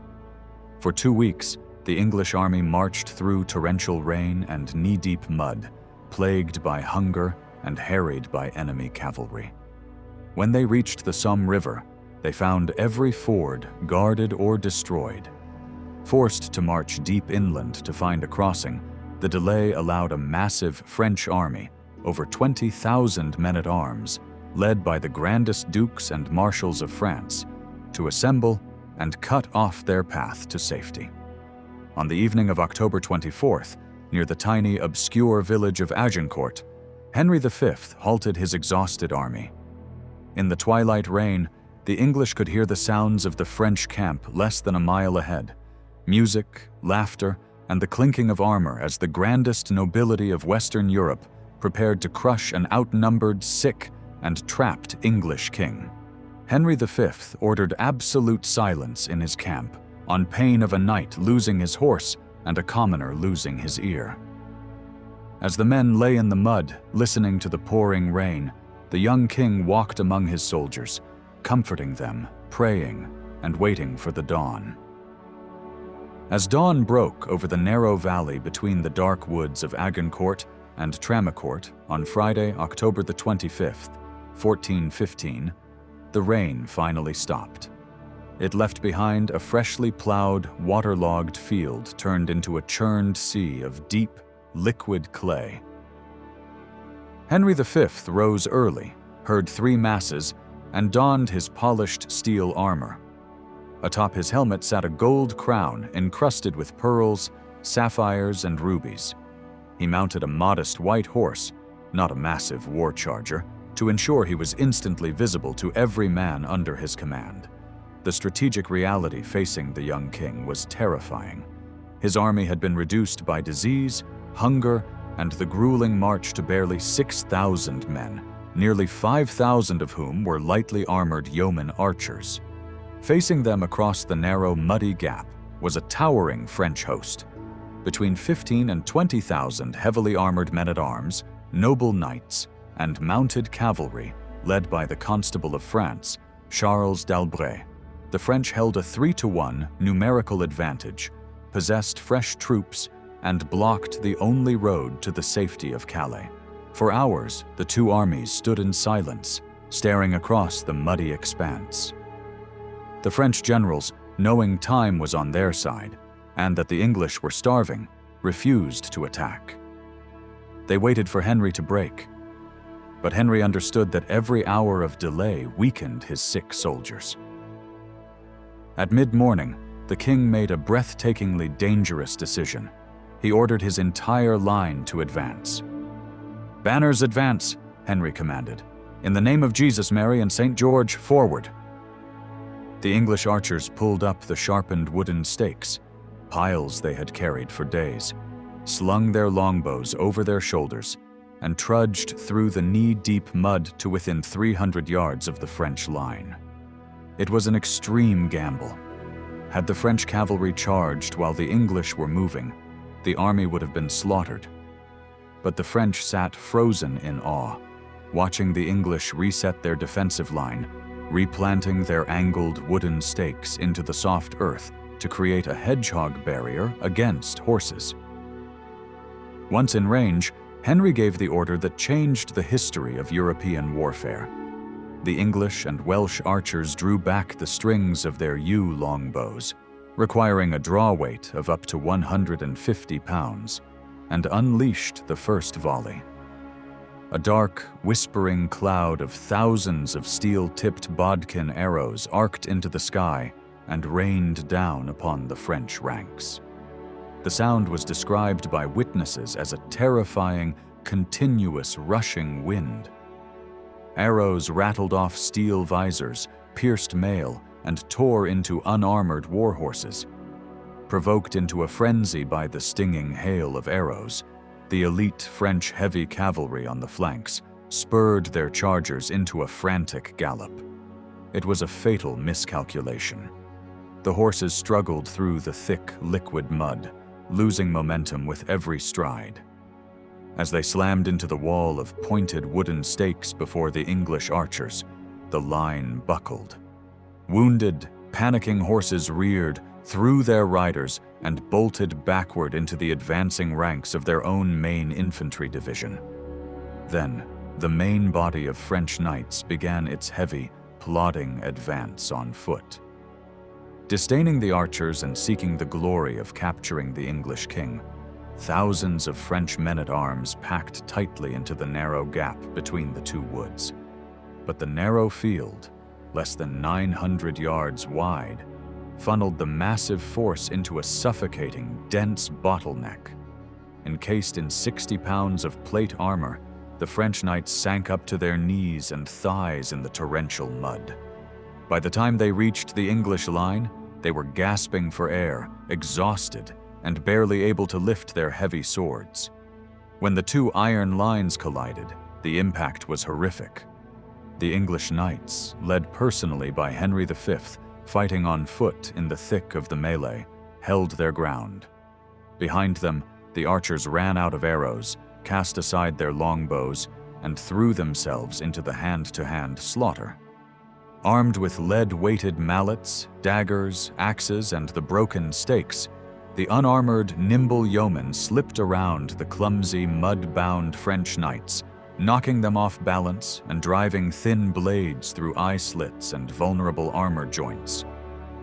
A: For 2 weeks, the English army marched through torrential rain and knee-deep mud, plagued by hunger and harried by enemy cavalry. When they reached the Somme River, they found every ford guarded or destroyed. Forced to march deep inland to find a crossing, the delay allowed a massive French army, over 20,000 men-at-arms, led by the grandest dukes and marshals of France, to assemble and cut off their path to safety. On the evening of October 24th, near the tiny, obscure village of Agincourt, Henry V halted his exhausted army. In the twilight rain, the English could hear the sounds of the French camp less than a mile ahead, music, laughter, and the clinking of armor as the grandest nobility of Western Europe prepared to crush an outnumbered, sick, and trapped English king. Henry V ordered absolute silence in his camp, on pain of a knight losing his horse and a commoner losing his ear. As the men lay in the mud, listening to the pouring rain, the young king walked among his soldiers, comforting them, praying, and waiting for the dawn. As dawn broke over the narrow valley between the dark woods of Agincourt and Tramecourt on Friday, October the 25th, 1415, the rain finally stopped. It left behind a freshly plowed, waterlogged field turned into a churned sea of deep, liquid clay. Henry V rose early, heard 3 masses, and donned his polished steel armor. Atop his helmet sat a gold crown encrusted with pearls, sapphires, and rubies. He mounted a modest white horse, not a massive war charger, to ensure he was instantly visible to every man under his command. The strategic reality facing the young king was terrifying. His army had been reduced by disease, hunger, and the grueling march to barely 6,000 men, nearly 5,000 of whom were lightly armored yeoman archers. Facing them across the narrow, muddy gap was a towering French host. Between 15,000 and 20,000 heavily armored men-at-arms, noble knights, and mounted cavalry, led by the Constable of France, Charles d'Albret. The French held a 3-to-1 numerical advantage, possessed fresh troops, and blocked the only road to the safety of Calais. For hours, the 2 armies stood in silence, staring across the muddy expanse. The French generals, knowing time was on their side, and that the English were starving, refused to attack. They waited for Henry to break, but Henry understood that every hour of delay weakened his sick soldiers. At mid-morning, the king made a breathtakingly dangerous decision. He ordered his entire line to advance. "Banners advance," Henry commanded. "In the name of Jesus, Mary, and St. George, forward." The English archers pulled up the sharpened wooden stakes, piles they had carried for days, slung their longbows over their shoulders, and trudged through the knee-deep mud to within 300 yards of the French line. It was an extreme gamble. Had the French cavalry charged while the English were moving, the army would have been slaughtered. But the French sat frozen in awe, watching the English reset their defensive line, replanting their angled wooden stakes into the soft earth to create a hedgehog barrier against horses. Once in range, Henry gave the order that changed the history of European warfare. The English and Welsh archers drew back the strings of their yew longbows, requiring a draw weight of up to 150 pounds, and unleashed the first volley. A dark, whispering cloud of thousands of steel-tipped bodkin arrows arced into the sky and rained down upon the French ranks. The sound was described by witnesses as a terrifying, continuous rushing wind. Arrows rattled off steel visors, pierced mail, and tore into unarmored war horses. Provoked into a frenzy by the stinging hail of arrows, the elite French heavy cavalry on the flanks spurred their chargers into a frantic gallop. It was a fatal miscalculation. The horses struggled through the thick, liquid mud, losing momentum with every stride. As they slammed into the wall of pointed wooden stakes before the English archers, the line buckled. Wounded, panicking horses reared, threw their riders, and bolted backward into the advancing ranks of their own main infantry division. Then, the main body of French knights began its heavy, plodding advance on foot. Disdaining the archers and seeking the glory of capturing the English king, thousands of French men-at-arms packed tightly into the narrow gap between the two woods. But the narrow field, less than 900 yards wide, funneled the massive force into a suffocating, dense bottleneck. Encased in 60 pounds of plate armor, the French knights sank up to their knees and thighs in the torrential mud. By the time they reached the English line, they were gasping for air, exhausted, and barely able to lift their heavy swords. When the two iron lines collided, the impact was horrific. The English knights, led personally by Henry V, fighting on foot in the thick of the melee, held their ground. Behind them, the archers ran out of arrows, cast aside their longbows, and threw themselves into the hand-to-hand slaughter. Armed with lead-weighted mallets, daggers, axes, and the broken stakes, the unarmored, nimble yeomen slipped around the clumsy, mud-bound French knights, knocking them off balance and driving thin blades through eye slits and vulnerable armor joints.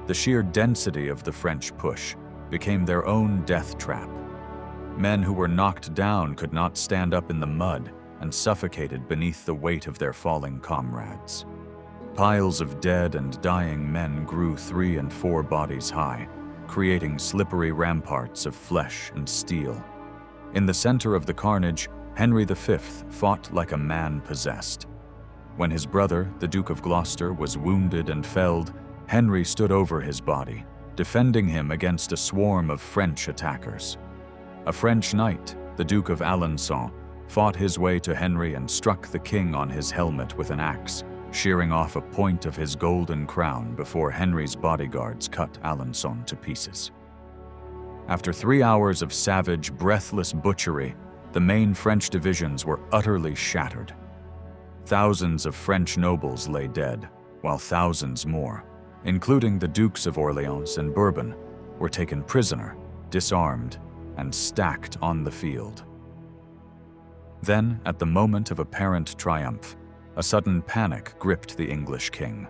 A: The sheer density of the French push became their own death trap. Men who were knocked down could not stand up in the mud and suffocated beneath the weight of their falling comrades. Piles of dead and dying men grew 3 and 4 bodies high, creating slippery ramparts of flesh and steel. In the center of the carnage, Henry V fought like a man possessed. When his brother, the Duke of Gloucester, was wounded and felled, Henry stood over his body, defending him against a swarm of French attackers. A French knight, the Duke of Alençon, fought his way to Henry and struck the king on his helmet with an axe, shearing off a point of his golden crown before Henry's bodyguards cut Alençon to pieces. After 3 hours of savage, breathless butchery, the main French divisions were utterly shattered. Thousands of French nobles lay dead, while thousands more, including the Dukes of Orleans and Bourbon, were taken prisoner, disarmed, and stacked on the field. Then, at the moment of apparent triumph, a sudden panic gripped the English king.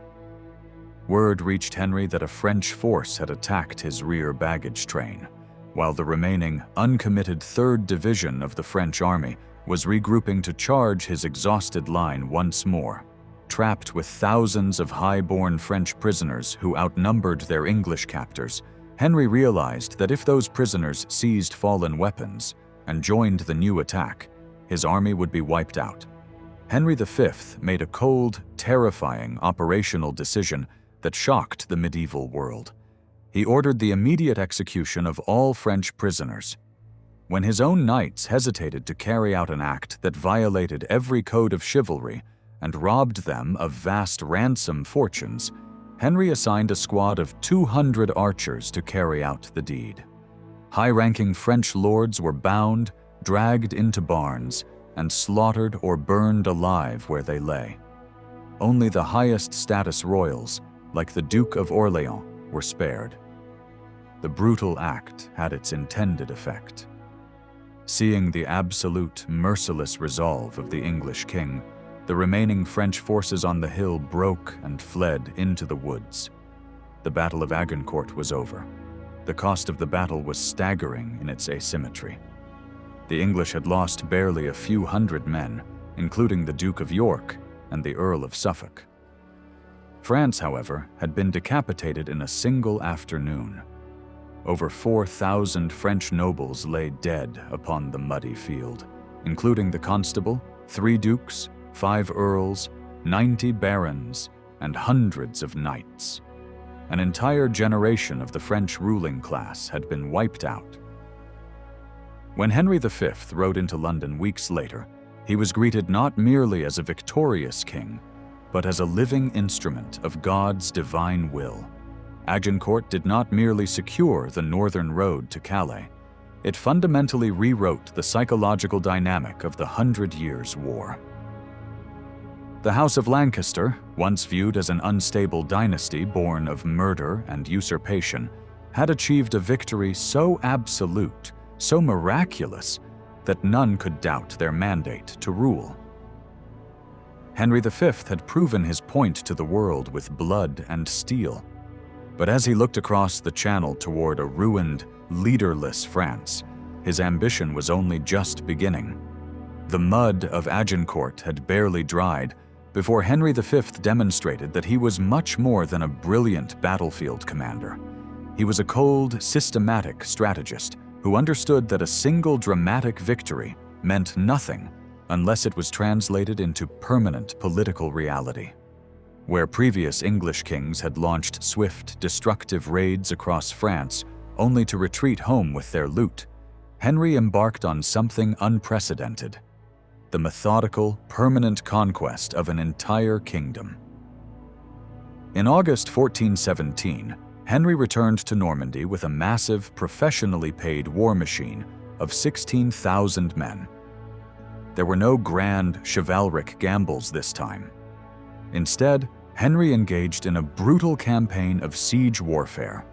A: Word reached Henry that a French force had attacked his rear baggage train, while the remaining, uncommitted 3rd Division of the French army was regrouping to charge his exhausted line once more, trapped with thousands of high-born French prisoners who outnumbered their English captors, Henry realized that if those prisoners seized fallen weapons and joined the new attack, his army would be wiped out. Henry V made a cold, terrifying operational decision that shocked the medieval world. He ordered the immediate execution of all French prisoners. When his own knights hesitated to carry out an act that violated every code of chivalry and robbed them of vast ransom fortunes, Henry assigned a squad of 200 archers to carry out the deed. High-ranking French lords were bound, dragged into barns, and slaughtered or burned alive where they lay. Only the highest status royals, like the Duke of Orléans, were spared. The brutal act had its intended effect. Seeing the absolute, merciless resolve of the English king, the remaining French forces on the hill broke and fled into the woods. The Battle of Agincourt was over. The cost of the battle was staggering in its asymmetry. The English had lost barely a few hundred men, including the Duke of York and the Earl of Suffolk. France, however, had been decapitated in a single afternoon. Over 4,000 French nobles lay dead upon the muddy field, including the constable, 3 dukes, 5 earls, 90 barons, and hundreds of knights. An entire generation of the French ruling class had been wiped out. When Henry V rode into London weeks later, he was greeted not merely as a victorious king, but as a living instrument of God's divine will. Agincourt did not merely secure the northern road to Calais, it fundamentally rewrote the psychological dynamic of the 100 Years' War. The House of Lancaster, once viewed as an unstable dynasty born of murder and usurpation, had achieved a victory so absolute, so miraculous, that none could doubt their mandate to rule. Henry V had proven his point to the world with blood and steel. But as he looked across the Channel toward a ruined, leaderless France, his ambition was only just beginning. The mud of Agincourt had barely dried before Henry V demonstrated that he was much more than a brilliant battlefield commander. He was a cold, systematic strategist who understood that a single dramatic victory meant nothing unless it was translated into permanent political reality. Where previous English kings had launched swift, destructive raids across France only to retreat home with their loot, Henry embarked on something unprecedented: the methodical, permanent conquest of an entire kingdom. In August 1417, Henry returned to Normandy with a massive, professionally paid war machine of 16,000 men. There were no grand, chivalric gambles this time. Instead, Henry engaged in a brutal campaign of siege warfare.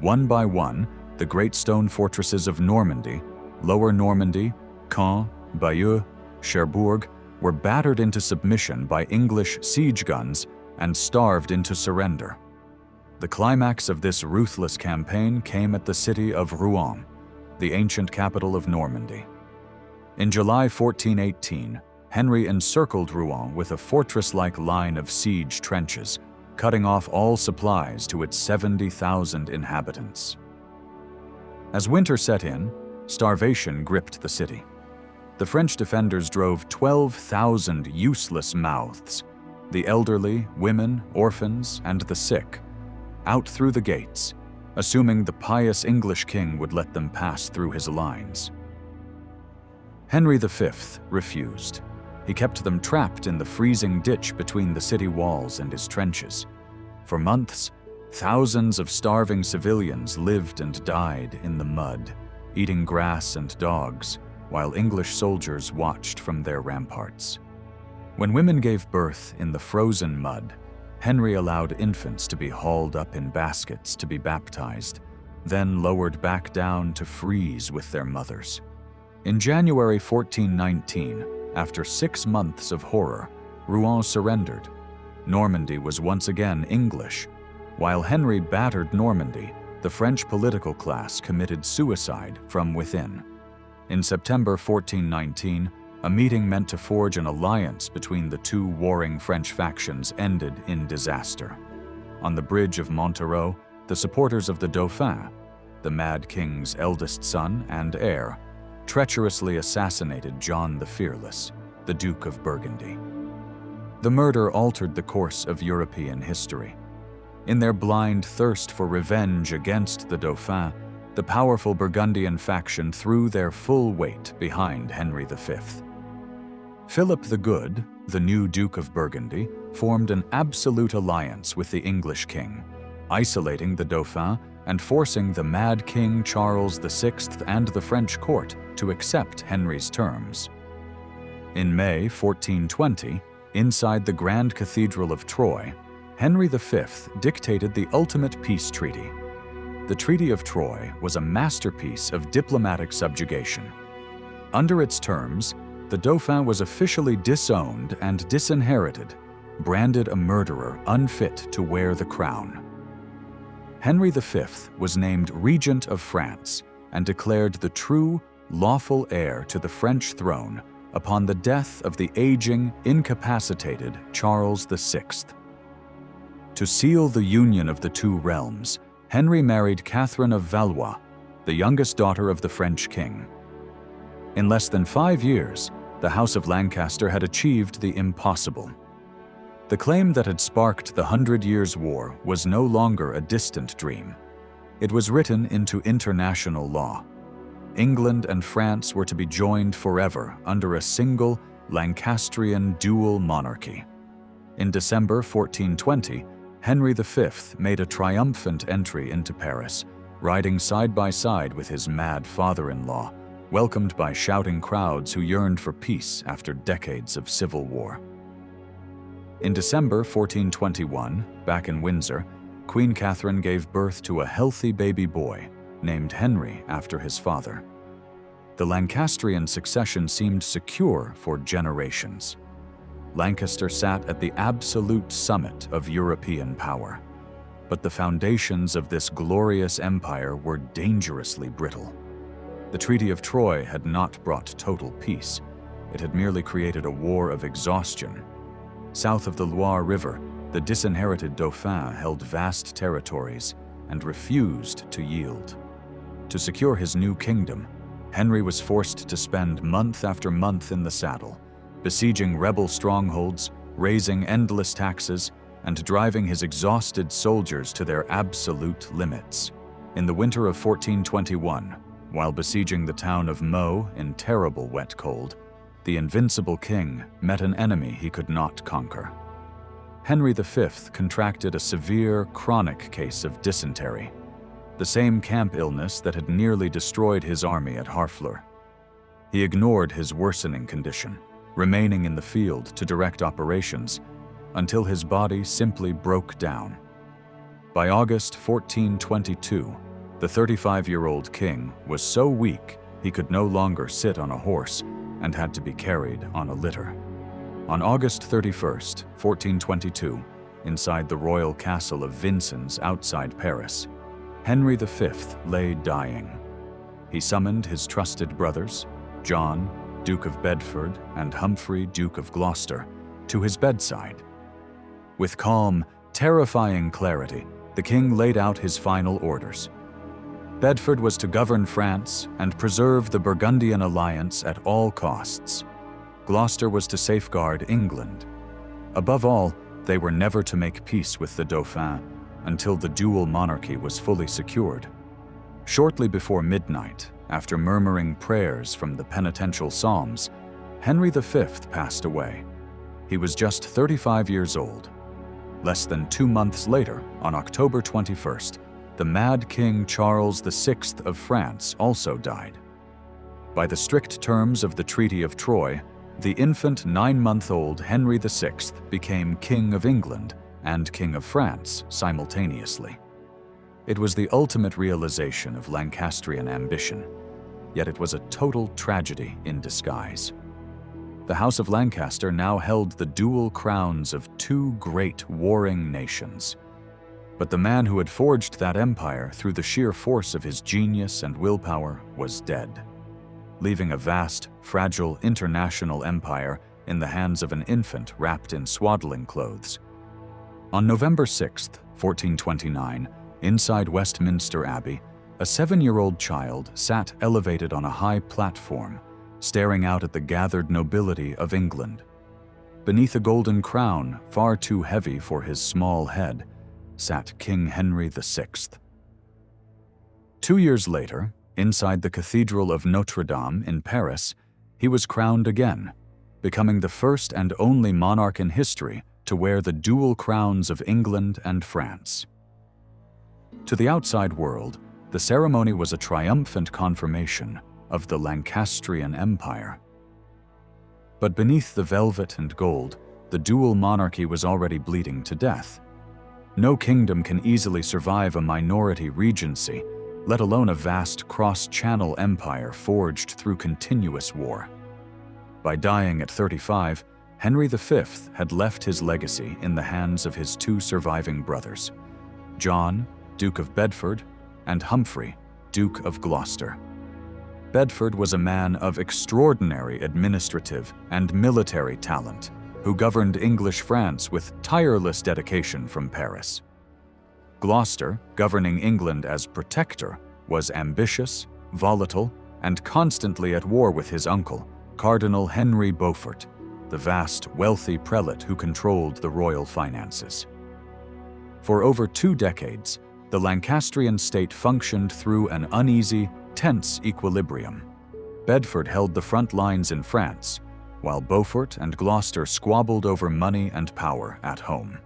A: One by one, the great stone fortresses of Normandy, Lower Normandy, Caen, Bayeux, Cherbourg, were battered into submission by English siege guns and starved into surrender. The climax of this ruthless campaign came at the city of Rouen, the ancient capital of Normandy. In July 1418, Henry encircled Rouen with a fortress-like line of siege trenches, cutting off all supplies to its 70,000 inhabitants. As winter set in, starvation gripped the city. The French defenders drove 12,000 useless mouths, the elderly, women, orphans, and the sick, out through the gates, assuming the pious English king would let them pass through his lines. Henry V refused. He kept them trapped in the freezing ditch between the city walls and his trenches. For months, thousands of starving civilians lived and died in the mud, eating grass and dogs, while English soldiers watched from their ramparts. When women gave birth in the frozen mud, Henry allowed infants to be hauled up in baskets to be baptized, then lowered back down to freeze with their mothers. In January 1419, after 6 months of horror, Rouen surrendered. Normandy was once again English. While Henry battered Normandy, the French political class committed suicide from within. In September 1419, A meeting meant to forge an alliance between the two warring French factions ended in disaster. On the bridge of Montereau, the supporters of the Dauphin, the Mad King's eldest son and heir, treacherously assassinated John the Fearless, the Duke of Burgundy. The murder altered the course of European history. In their blind thirst for revenge against the Dauphin, the powerful Burgundian faction threw their full weight behind Henry V. Philip the Good, the new Duke of Burgundy, formed an absolute alliance with the English king, isolating the Dauphin and forcing the Mad King Charles VI and the French court to accept Henry's terms. In May 1420, inside the Grand Cathedral of Troyes, Henry V dictated the ultimate peace treaty. The Treaty of Troyes was a masterpiece of diplomatic subjugation. Under its terms, the Dauphin was officially disowned and disinherited, branded a murderer unfit to wear the crown. Henry V was named Regent of France and declared the true, lawful heir to the French throne upon the death of the aging, incapacitated Charles VI. To seal the union of the two realms, Henry married Catherine of Valois, the youngest daughter of the French king. In less than 5 years, the House of Lancaster had achieved the impossible. The claim that had sparked the 100 Years' War was no longer a distant dream. It was written into international law. England and France were to be joined forever under a single Lancastrian dual monarchy. In December 1420, Henry V made a triumphant entry into Paris, riding side by side with his mad father-in-law, welcomed by shouting crowds who yearned for peace after decades of civil war. In December 1421, back in Windsor, Queen Catherine gave birth to a healthy baby boy, named Henry after his father. The Lancastrian succession seemed secure for generations. Lancaster sat at the absolute summit of European power, but the foundations of this glorious empire were dangerously brittle. The Treaty of Troyes had not brought total peace. It had merely created a war of exhaustion. South of the Loire River, the disinherited Dauphin held vast territories and refused to yield. To secure his new kingdom, Henry was forced to spend month after month in the saddle, besieging rebel strongholds, raising endless taxes, and driving his exhausted soldiers to their absolute limits. In the winter of 1421, while besieging the town of Meaux in terrible wet cold, the invincible king met an enemy he could not conquer. Henry V contracted a severe, chronic case of dysentery, the same camp illness that had nearly destroyed his army at Harfleur. He ignored his worsening condition, remaining in the field to direct operations until his body simply broke down. By August 1422, the 35-year-old king was so weak he could no longer sit on a horse and had to be carried on a litter. On August 31st, 1422, inside the royal castle of Vincennes outside Paris, Henry V lay dying. He summoned his trusted brothers, John, Duke of Bedford, and Humphrey, Duke of Gloucester, to his bedside. With calm, terrifying clarity, the king laid out his final orders. Bedford was to govern France and preserve the Burgundian alliance at all costs. Gloucester was to safeguard England. Above all, they were never to make peace with the Dauphin until the dual monarchy was fully secured. Shortly before midnight, after murmuring prayers from the penitential psalms, Henry V passed away. He was just 35 years old. Less than 2 months later, on October 21st, the Mad King Charles VI of France also died. By the strict terms of the Treaty of Troyes, the infant 9-month-old Henry VI became King of England and King of France simultaneously. It was the ultimate realization of Lancastrian ambition, yet it was a total tragedy in disguise. The House of Lancaster now held the dual crowns of 2 great warring nations. But the man who had forged that empire through the sheer force of his genius and willpower was dead. leaving a vast, fragile international empire in the hands of an infant wrapped in swaddling clothes. On November 6, 1429, inside Westminster Abbey, a 7-year-old child sat elevated on a high platform, staring out at the gathered nobility of England. Beneath a golden crown, far too heavy for his small head, sat King Henry VI. 2 years later, inside the Cathedral of Notre Dame in Paris, he was crowned again, becoming the first and only monarch in history to wear the dual crowns of England and France. To the outside world, the ceremony was a triumphant confirmation of the Lancastrian Empire. But beneath the velvet and gold, the dual monarchy was already bleeding to death. No kingdom can easily survive a minority regency, let alone a vast cross-channel empire forged through continuous war. By dying at 35, Henry V had left his legacy in the hands of his 2 surviving brothers, John, Duke of Bedford, and Humphrey, Duke of Gloucester. Bedford was a man of extraordinary administrative and military talent, who governed English France with tireless dedication from Paris. Gloucester, governing England as protector, was ambitious, volatile, and constantly at war with his uncle, Cardinal Henry Beaufort, the vast, wealthy prelate who controlled the royal finances. For over 2 decades, the Lancastrian state functioned through an uneasy, tense equilibrium. Bedford held the front lines in France, while Beaufort and Gloucester squabbled over money and power at home.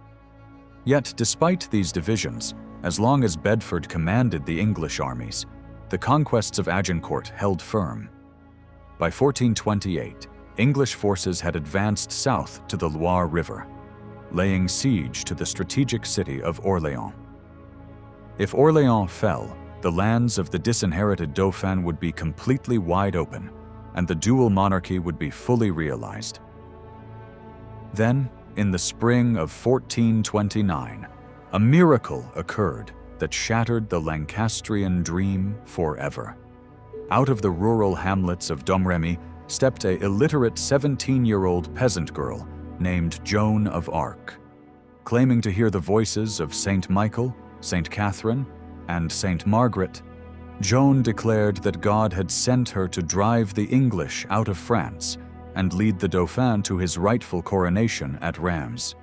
A: Yet, despite these divisions, as long as Bedford commanded the English armies, the conquests of Agincourt held firm. By 1428, English forces had advanced south to the Loire River, laying siege to the strategic city of Orléans. If Orléans fell, the lands of the disinherited Dauphin would be completely wide open, and the dual monarchy would be fully realized. Then, in the spring of 1429, a miracle occurred that shattered the Lancastrian dream forever. Out of the rural hamlets of Domremy stepped an illiterate 17-year-old peasant girl named Joan of Arc. Claiming to hear the voices of Saint Michael, Saint Catherine, and Saint Margaret, Joan declared that God had sent her to drive the English out of France and lead the Dauphin to his rightful coronation at Reims.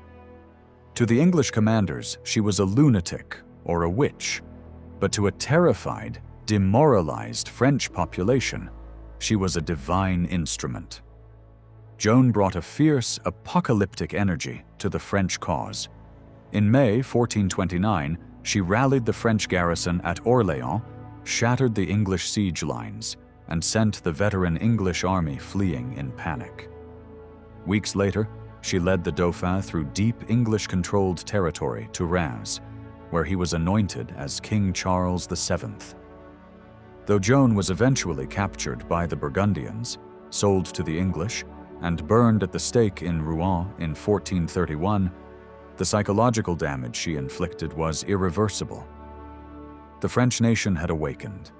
A: To the English commanders, she was a lunatic or a witch, but to a terrified, demoralized French population, she was a divine instrument. Joan brought a fierce, apocalyptic energy to the French cause. In May 1429, she rallied the French garrison at Orléans, shattered the English siege lines, and sent the veteran English army fleeing in panic. Weeks later, she led the Dauphin through deep English-controlled territory to Reims, where he was anointed as King Charles VII. Though Joan was eventually captured by the Burgundians, sold to the English, and burned at the stake in Rouen in 1431, the psychological damage she inflicted was irreversible. The French nation had awakened.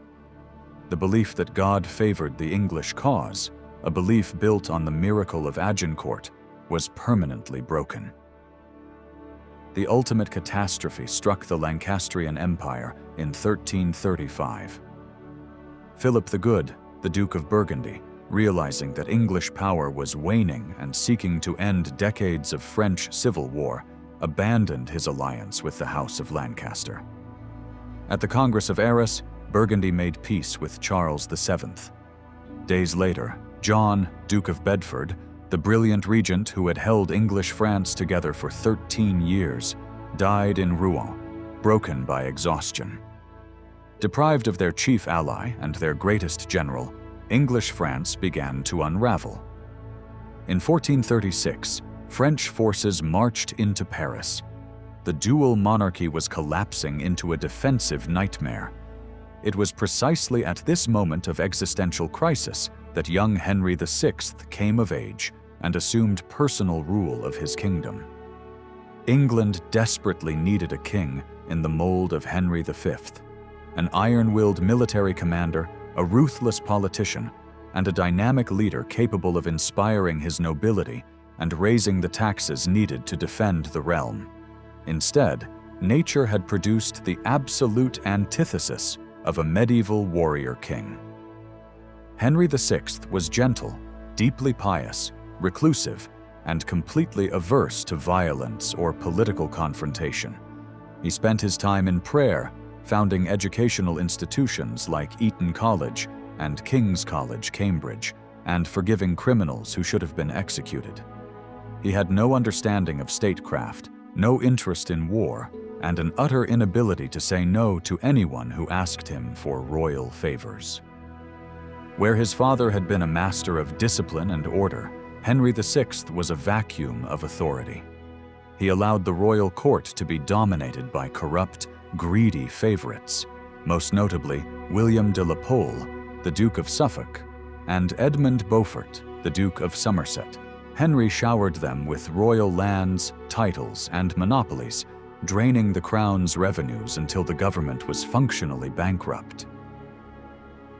A: The belief that God favored the English cause, a belief built on the miracle of Agincourt, was permanently broken. The ultimate catastrophe struck the Lancastrian Empire in 1335. Philip the Good, the Duke of Burgundy, realizing that English power was waning and seeking to end decades of French civil war, abandoned his alliance with the House of Lancaster. At the Congress of Arras, Burgundy made peace with Charles VII. Days later, John, Duke of Bedford, the brilliant regent who had held English France together for 13 years, died in Rouen, broken by exhaustion. Deprived of their chief ally and their greatest general, English France began to unravel. In 1436, French forces marched into Paris. The dual monarchy was collapsing into a defensive nightmare. It was precisely at this moment of existential crisis that young Henry VI came of age and assumed personal rule of his kingdom. England desperately needed a king in the mold of Henry V, an iron-willed military commander, a ruthless politician, and a dynamic leader capable of inspiring his nobility and raising the taxes needed to defend the realm. Instead, nature had produced the absolute antithesis of a medieval warrior king. Henry VI was gentle, deeply pious, reclusive, and completely averse to violence or political confrontation. He spent his time in prayer, founding educational institutions like Eton College and King's College, Cambridge, and forgiving criminals who should have been executed. He had no understanding of statecraft, no interest in war, and an utter inability to say no to anyone who asked him for royal favors. Where his father had been a master of discipline and order, Henry VI was a vacuum of authority. He allowed the royal court to be dominated by corrupt, greedy favorites, most notably William de la Pole, the Duke of Suffolk, and Edmund Beaufort, the Duke of Somerset. Henry showered them with royal lands, titles, and monopolies, draining the crown's revenues until the government was functionally bankrupt.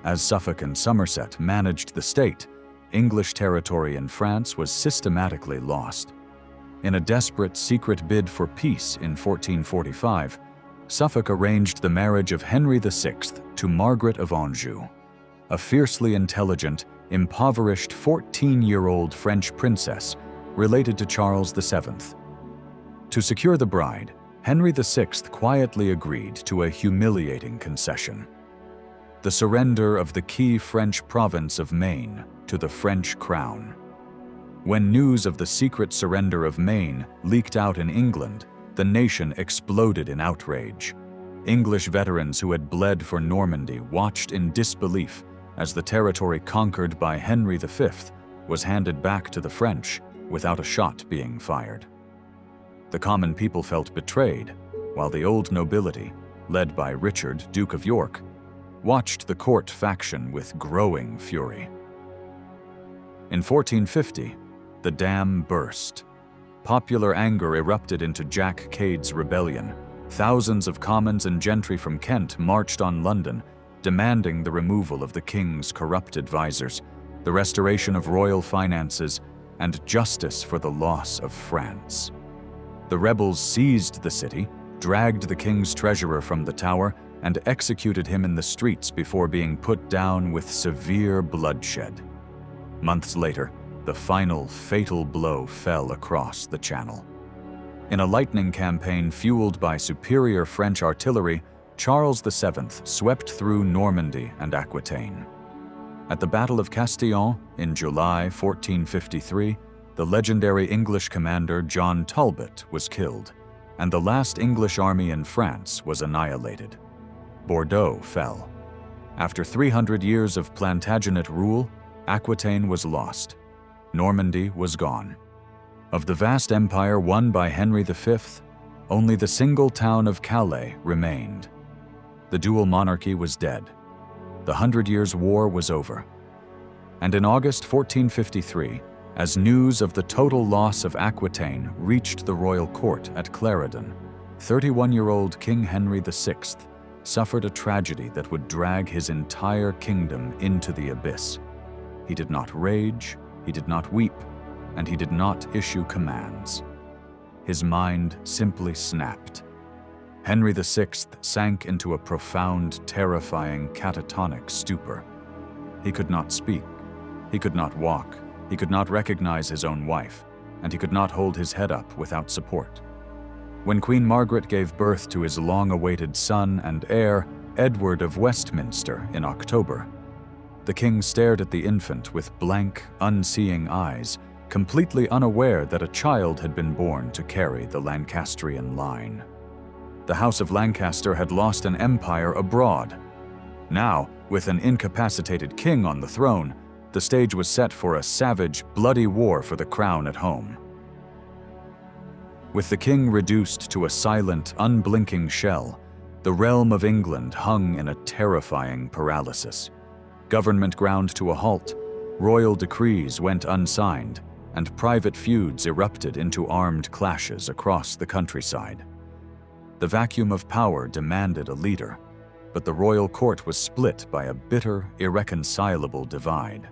A: As Suffolk and Somerset managed the state, English territory in France was systematically lost. In a desperate secret bid for peace in 1445, Suffolk arranged the marriage of Henry VI to Margaret of Anjou, a fiercely intelligent, impoverished 14-year-old French princess related to Charles VII. To secure the bride, Henry VI quietly agreed to a humiliating concession: the surrender of the key French province of Maine to the French crown. When news of the secret surrender of Maine leaked out in England, the nation exploded in outrage. English veterans who had bled for Normandy watched in disbelief as the territory conquered by Henry V was handed back to the French without a shot being fired. The common people felt betrayed, while the old nobility, led by Richard, Duke of York, watched the court faction with growing fury. In 1450, the dam burst. Popular anger erupted into Jack Cade's rebellion. Thousands of commons and gentry from Kent marched on London, demanding the removal of the king's corrupt advisors, the restoration of royal finances, and justice for the loss of France. The rebels seized the city, dragged the king's treasurer from the tower, and executed him in the streets before being put down with severe bloodshed. Months later, the final fatal blow fell across the Channel. In a lightning campaign fueled by superior French artillery, Charles VII swept through Normandy and Aquitaine. At the Battle of Castillon in July 1453, the legendary English commander John Talbot was killed, and the last English army in France was annihilated. Bordeaux fell. After 300 years of Plantagenet rule, Aquitaine was lost. Normandy was gone. Of the vast empire won by Henry V, only the single town of Calais remained. The dual monarchy was dead. The 100 Years' War was over. And in August 1453, as news of the total loss of Aquitaine reached the royal court at Clarendon, 31-year-old King Henry VI suffered a tragedy that would drag his entire kingdom into the abyss. He did not rage, he did not weep, and he did not issue commands. His mind simply snapped. Henry VI sank into a profound, terrifying, catatonic stupor. He could not speak, he could not walk, he could not recognize his own wife, and he could not hold his head up without support. When Queen Margaret gave birth to his long-awaited son and heir, Edward of Westminster, in October, the king stared at the infant with blank, unseeing eyes, completely unaware that a child had been born to carry the Lancastrian line. The House of Lancaster had lost an empire abroad. Now, with an incapacitated king on the throne, the stage was set for a savage, bloody war for the crown at home. With the king reduced to a silent, unblinking shell, the realm of England hung in a terrifying paralysis. Government ground to a halt, royal decrees went unsigned, and private feuds erupted into armed clashes across the countryside. The vacuum of power demanded a leader, but the royal court was split by a bitter, irreconcilable divide.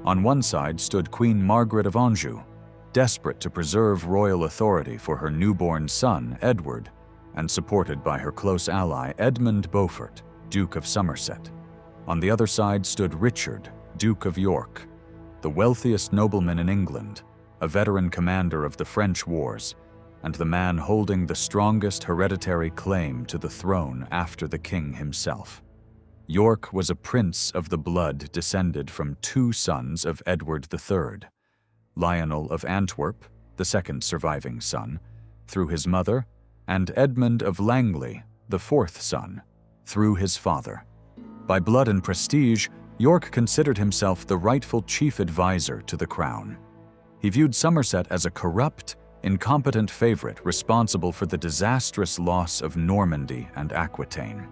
A: On one side stood Queen Margaret of Anjou, desperate to preserve royal authority for her newborn son, Edward, and supported by her close ally, Edmund Beaufort, Duke of Somerset. On the other side stood Richard, Duke of York, the wealthiest nobleman in England, a veteran commander of the French wars, and the man holding the strongest hereditary claim to the throne after the king himself. York was a prince of the blood descended from two sons of Edward III, Lionel of Antwerp, the second surviving son, through his mother, and Edmund of Langley, the fourth son, through his father. By blood and prestige, York considered himself the rightful chief advisor to the crown. He viewed Somerset as a corrupt, incompetent favorite responsible for the disastrous loss of Normandy and Aquitaine.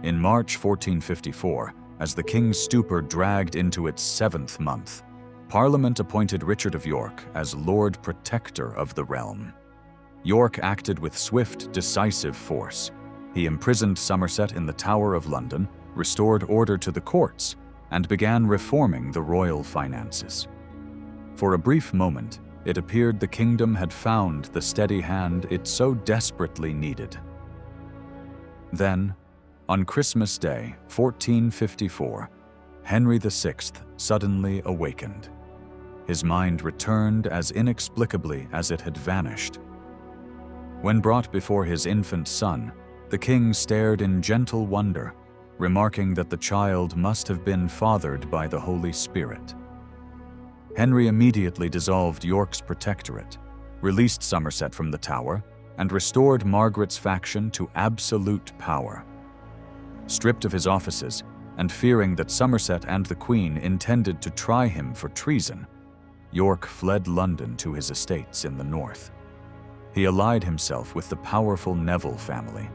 A: In March 1454, as the king's stupor dragged into its 7th month, Parliament appointed Richard of York as Lord Protector of the realm. York acted with swift, decisive force. He imprisoned Somerset in the Tower of London, restored order to the courts, and began reforming the royal finances. For a brief moment, it appeared the kingdom had found the steady hand it so desperately needed. Then, on Christmas Day, 1454, Henry VI suddenly awakened. His mind returned as inexplicably as it had vanished. When brought before his infant son, the king stared in gentle wonder, remarking that the child must have been fathered by the Holy Spirit. Henry immediately dissolved York's protectorate, released Somerset from the Tower, and restored Margaret's faction to absolute power. Stripped of his offices, and fearing that Somerset and the Queen intended to try him for treason, York fled London to his estates in the north. He allied himself with the powerful Neville family,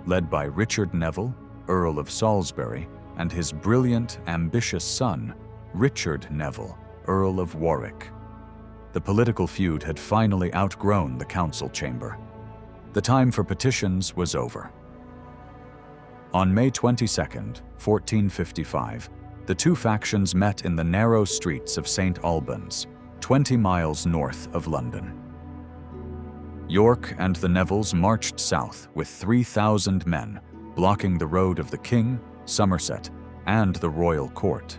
A: led by Richard Neville, Earl of Salisbury, and his brilliant, ambitious son, Richard Neville, Earl of Warwick. The political feud had finally outgrown the council chamber. The time for petitions was over. On May 22, 1455, the two factions met in the narrow streets of St. Albans, 20 miles north of London. York and the Nevilles marched south with 3,000 men, blocking the road of the king, Somerset, and the royal court.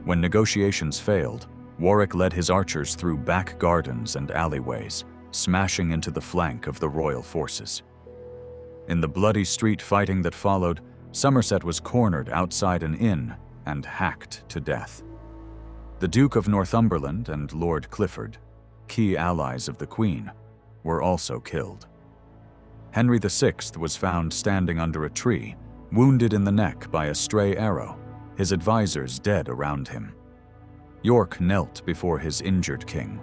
A: When negotiations failed, Warwick led his archers through back gardens and alleyways, smashing into the flank of the royal forces. In the bloody street fighting that followed, Somerset was cornered outside an inn and hacked to death. The Duke of Northumberland and Lord Clifford, key allies of the Queen, were also killed. Henry VI was found standing under a tree, wounded in the neck by a stray arrow, his advisors dead around him. York knelt before his injured king,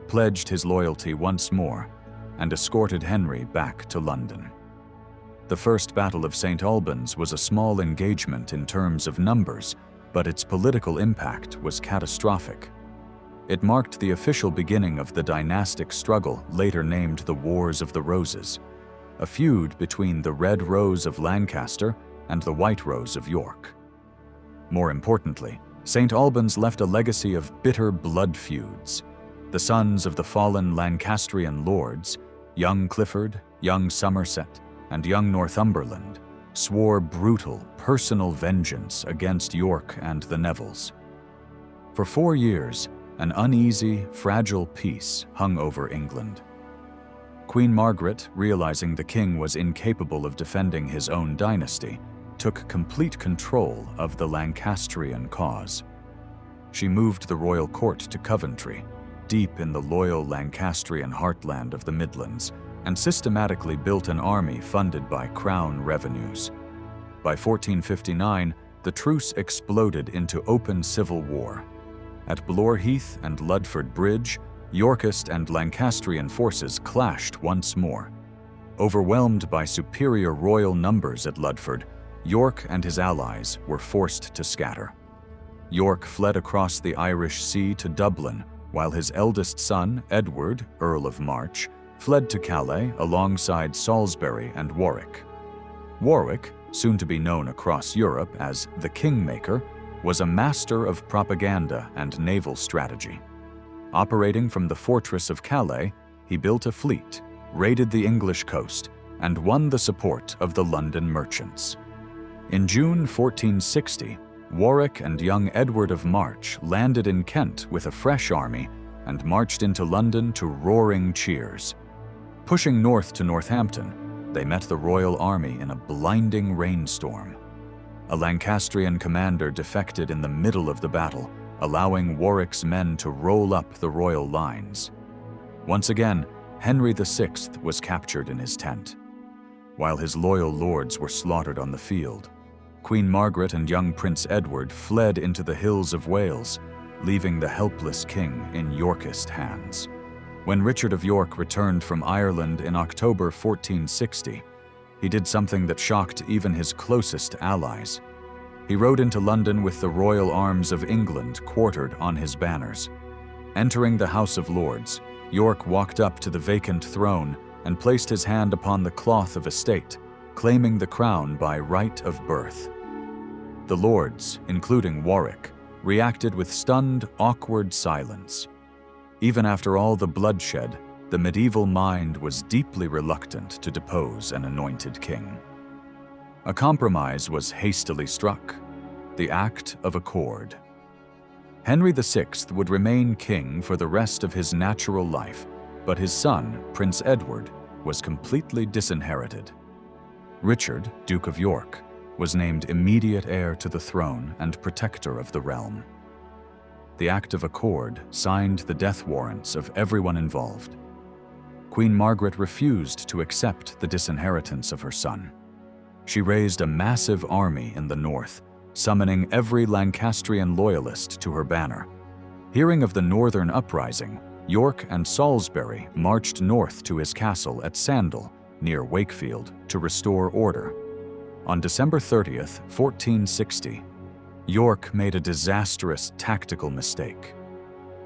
A: pledged his loyalty once more, and escorted Henry back to London. The First Battle of St. Albans was a small engagement in terms of numbers, but its political impact was catastrophic. It marked the official beginning of the dynastic struggle later named the Wars of the Roses, a feud between the Red Rose of Lancaster and the White Rose of York. More importantly, St. Albans left a legacy of bitter blood feuds. The sons of the fallen Lancastrian lords, young Clifford, young Somerset, and young Northumberland, swore brutal, personal vengeance against York and the Nevilles. For 4 years, an uneasy, fragile peace hung over England. Queen Margaret, realizing the king was incapable of defending his own dynasty, took complete control of the Lancastrian cause. She moved the royal court to Coventry, deep in the loyal Lancastrian heartland of the Midlands, and systematically built an army funded by crown revenues. By 1459, the truce exploded into open civil war. At Blore Heath and Ludford Bridge, Yorkist and Lancastrian forces clashed once more. Overwhelmed by superior royal numbers at Ludford, York and his allies were forced to scatter. York fled across the Irish Sea to Dublin, while his eldest son, Edward, Earl of March, fled to Calais alongside Salisbury and Warwick. Warwick, soon to be known across Europe as the Kingmaker, was a master of propaganda and naval strategy. Operating from the fortress of Calais, he built a fleet, raided the English coast, and won the support of the London merchants. In June 1460, Warwick and young Edward of March landed in Kent with a fresh army and marched into London to roaring cheers. Pushing north to Northampton, they met the royal army in a blinding rainstorm. A Lancastrian commander defected in the middle of the battle, allowing Warwick's men to roll up the royal lines. Once again, Henry VI was captured in his tent. While his loyal lords were slaughtered on the field, Queen Margaret and young Prince Edward fled into the hills of Wales, leaving the helpless king in Yorkist hands. When Richard of York returned from Ireland in October 1460, he did something that shocked even his closest allies. He rode into London with the royal arms of England quartered on his banners. Entering the House of Lords, York walked up to the vacant throne and placed his hand upon the cloth of estate, claiming the crown by right of birth. The lords, including Warwick, reacted with stunned, awkward silence. Even after all the bloodshed, the medieval mind was deeply reluctant to depose an anointed king. A compromise was hastily struck, the Act of Accord. Henry VI would remain king for the rest of his natural life, but his son, Prince Edward, was completely disinherited. Richard, Duke of York, was named immediate heir to the throne and protector of the realm. The Act of Accord signed the death warrants of everyone involved. Queen Margaret refused to accept the disinheritance of her son. She raised a massive army in the north, summoning every Lancastrian loyalist to her banner. Hearing of the northern uprising, York and Salisbury marched north to his castle at Sandal, near Wakefield, to restore order. On December 30th, 1460, York made a disastrous tactical mistake.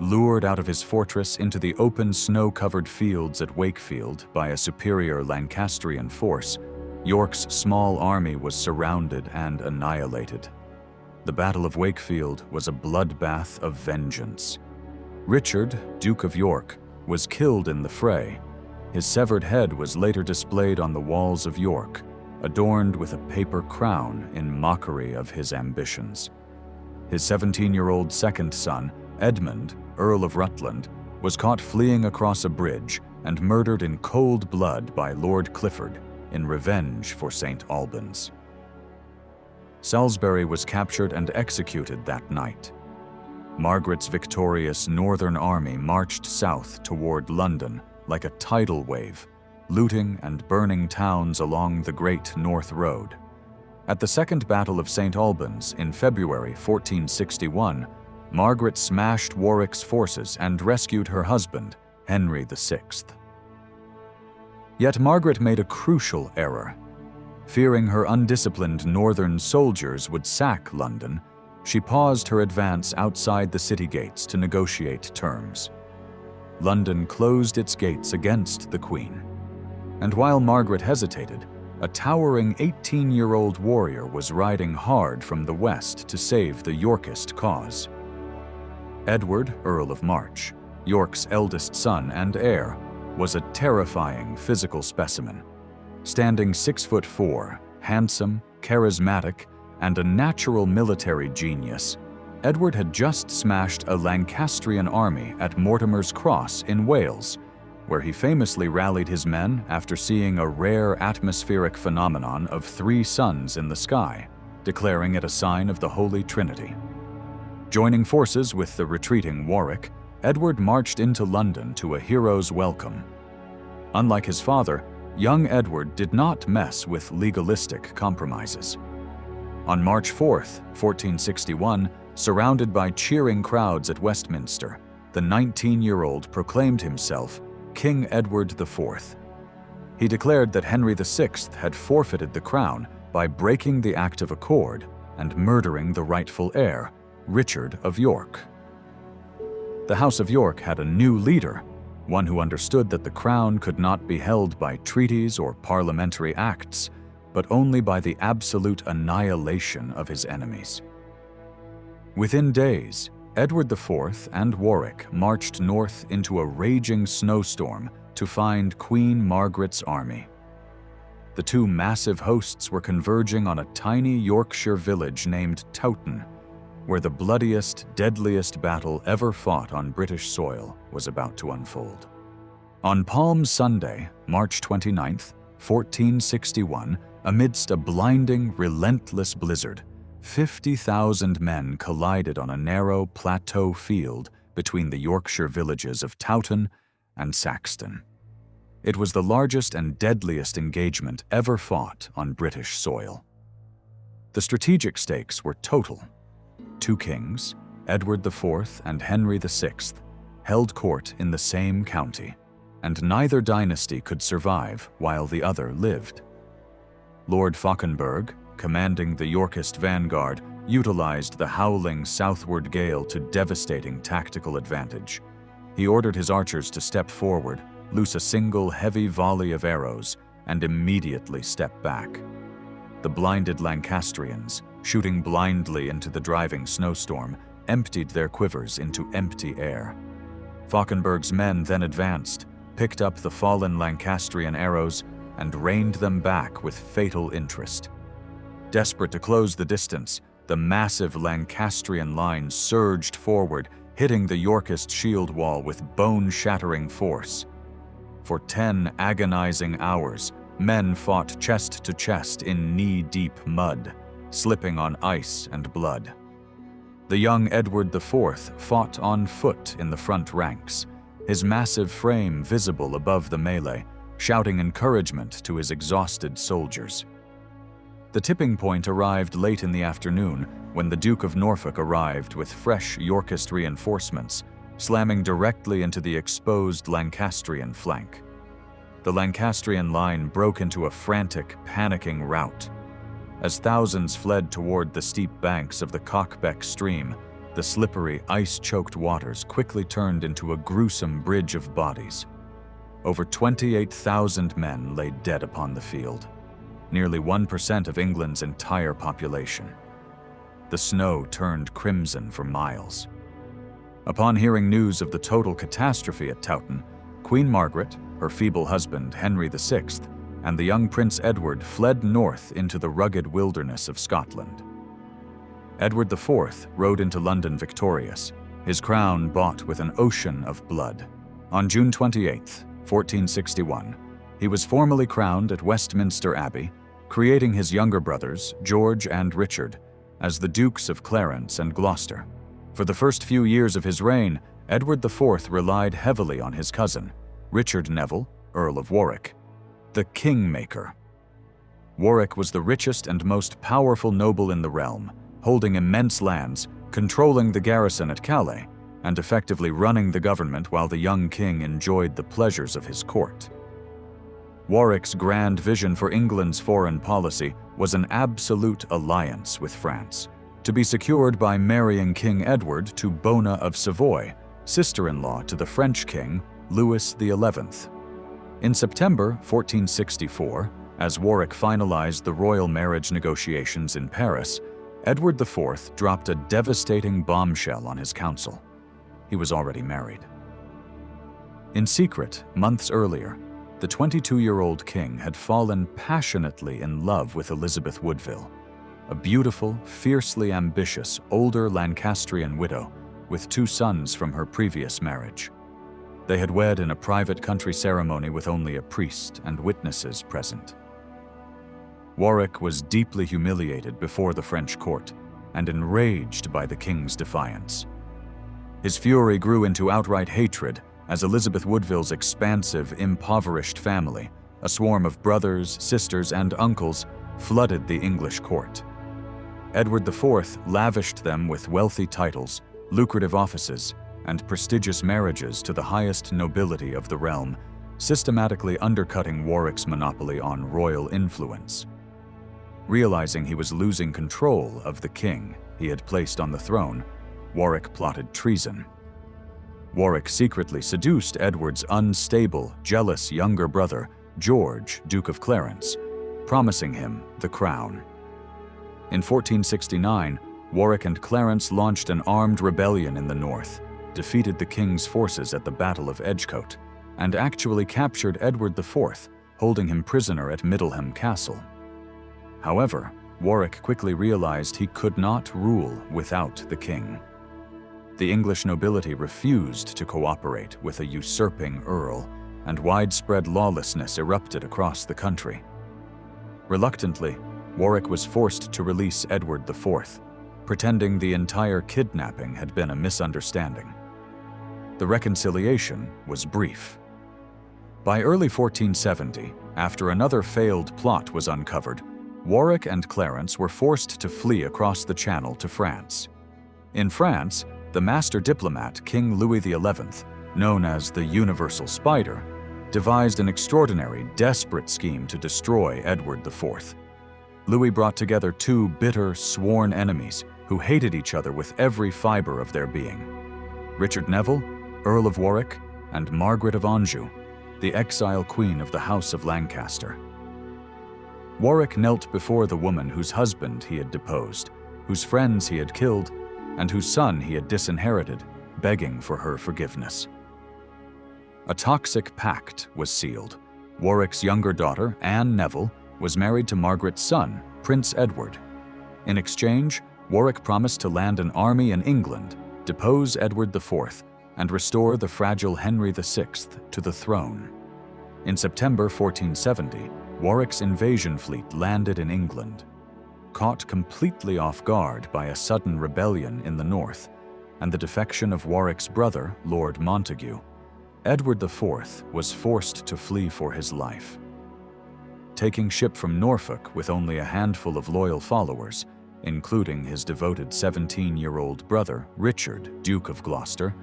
A: Lured out of his fortress into the open snow-covered fields at Wakefield by a superior Lancastrian force, York's small army was surrounded and annihilated. The Battle of Wakefield was a bloodbath of vengeance. Richard, Duke of York, was killed in the fray. His severed head was later displayed on the walls of York, adorned with a paper crown in mockery of his ambitions. His 17-year-old second son, Edmund, Earl of Rutland, was caught fleeing across a bridge and murdered in cold blood by Lord Clifford in revenge for St. Albans. Salisbury was captured and executed that night. Margaret's victorious northern army marched south toward London like a tidal wave, looting and burning towns along the Great North Road. At the Second Battle of St. Albans in February 1461, Margaret smashed Warwick's forces and rescued her husband, Henry VI. Yet Margaret made a crucial error. Fearing her undisciplined northern soldiers would sack London, she paused her advance outside the city gates to negotiate terms. London closed its gates against the Queen. And while Margaret hesitated, a towering 18-year-old warrior was riding hard from the west to save the Yorkist cause. Edward, Earl of March, York's eldest son and heir, was a terrifying physical specimen. Standing 6'4", handsome, charismatic, and a natural military genius, Edward had just smashed a Lancastrian army at Mortimer's Cross in Wales, where he famously rallied his men after seeing a rare atmospheric phenomenon of 3 suns in the sky, declaring it a sign of the Holy Trinity. Joining forces with the retreating Warwick, Edward marched into London to a hero's welcome. Unlike his father, young Edward did not mess with legalistic compromises. On March 4, 1461, surrounded by cheering crowds at Westminster, the 19-year-old proclaimed himself King Edward IV. He declared that Henry VI had forfeited the crown by breaking the Act of Accord and murdering the rightful heir, Richard of York. The House of York had a new leader, one who understood that the crown could not be held by treaties or parliamentary acts, but only by the absolute annihilation of his enemies. Within days, Edward IV and Warwick marched north into a raging snowstorm to find Queen Margaret's army. The two massive hosts were converging on a tiny Yorkshire village named Towton, where the bloodiest, deadliest battle ever fought on British soil was about to unfold. On Palm Sunday, March 29th, 1461, amidst a blinding, relentless blizzard, 50,000 men collided on a narrow plateau field between the Yorkshire villages of Towton and Saxton. It was the largest and deadliest engagement ever fought on British soil. The strategic stakes were total. Two kings, Edward IV and Henry VI, held court in the same county, and neither dynasty could survive while the other lived. Lord Fauconberg, commanding the Yorkist vanguard, utilized the howling southward gale to devastating tactical advantage. He ordered his archers to step forward, loose a single heavy volley of arrows, and immediately step back. The blinded Lancastrians, shooting blindly into the driving snowstorm, emptied their quivers into empty air. Fauconberg's men then advanced, picked up the fallen Lancastrian arrows, and rained them back with fatal interest. Desperate to close the distance, the massive Lancastrian line surged forward, hitting the Yorkist shield wall with bone-shattering force. For 10 agonizing hours, men fought chest to chest in knee-deep mud, slipping on ice and blood. The young Edward IV fought on foot in the front ranks, his massive frame visible above the melee, shouting encouragement to his exhausted soldiers. The tipping point arrived late in the afternoon when the Duke of Norfolk arrived with fresh Yorkist reinforcements, slamming directly into the exposed Lancastrian flank. The Lancastrian line broke into a frantic, panicking rout. As thousands fled toward the steep banks of the Cockbeck stream, the slippery, ice-choked waters quickly turned into a gruesome bridge of bodies. Over 28,000 men lay dead upon the field, nearly 1% of England's entire population. The snow turned crimson for miles. Upon hearing news of the total catastrophe at Towton, Queen Margaret, her feeble husband Henry VI, and the young Prince Edward fled north into the rugged wilderness of Scotland. Edward IV rode into London victorious, his crown bought with an ocean of blood. On June 28, 1461, he was formally crowned at Westminster Abbey, creating his younger brothers, George and Richard, as the Dukes of Clarence and Gloucester. For the first few years of his reign, Edward IV relied heavily on his cousin, Richard Neville, Earl of Warwick, the Kingmaker. Warwick was the richest and most powerful noble in the realm, holding immense lands, controlling the garrison at Calais, and effectively running the government while the young king enjoyed the pleasures of his court. Warwick's grand vision for England's foreign policy was an absolute alliance with France, to be secured by marrying King Edward to Bona of Savoy, sister-in-law to the French king, Louis XI. In September 1464, as Warwick finalized the royal marriage negotiations in Paris, Edward IV dropped a devastating bombshell on his council. He was already married. In secret, months earlier, the 22-year-old king had fallen passionately in love with Elizabeth Woodville, a beautiful, fiercely ambitious, older Lancastrian widow with 2 sons from her previous marriage. They had wed in a private country ceremony with only a priest and witnesses present. Warwick was deeply humiliated before the French court and enraged by the king's defiance. His fury grew into outright hatred as Elizabeth Woodville's expansive, impoverished family, a swarm of brothers, sisters, and uncles, flooded the English court. Edward IV lavished them with wealthy titles, lucrative offices, and prestigious marriages to the highest nobility of the realm, systematically undercutting Warwick's monopoly on royal influence. Realizing he was losing control of the king he had placed on the throne, Warwick plotted treason. Warwick secretly seduced Edward's unstable, jealous younger brother, George, Duke of Clarence, promising him the crown. In 1469, Warwick and Clarence launched an armed rebellion in the north, defeated the king's forces at the Battle of Edgecote, and actually captured Edward IV, holding him prisoner at Middleham Castle. However, Warwick quickly realized he could not rule without the king. The English nobility refused to cooperate with a usurping earl, and widespread lawlessness erupted across the country. Reluctantly, Warwick was forced to release Edward IV, pretending the entire kidnapping had been a misunderstanding. The reconciliation was brief. By early 1470, after another failed plot was uncovered, Warwick and Clarence were forced to flee across the Channel to France. In France, the master diplomat King Louis XI, known as the Universal Spider, devised an extraordinary, desperate scheme to destroy Edward IV. Louis brought together two bitter, sworn enemies who hated each other with every fiber of their being: Richard Neville, Earl of Warwick, and Margaret of Anjou, the exile queen of the House of Lancaster. Warwick knelt before the woman whose husband he had deposed, whose friends he had killed, and whose son he had disinherited, begging for her forgiveness. A toxic pact was sealed. Warwick's younger daughter, Anne Neville, was married to Margaret's son, Prince Edward. In exchange, Warwick promised to land an army in England, depose Edward IV, and restore the fragile Henry VI to the throne. In September 1470, Warwick's invasion fleet landed in England. Caught completely off guard by a sudden rebellion in the north and the defection of Warwick's brother, Lord Montague, Edward IV was forced to flee for his life. Taking ship from Norfolk with only a handful of loyal followers, including his devoted 17-year-old brother, Richard, Duke of Gloucester,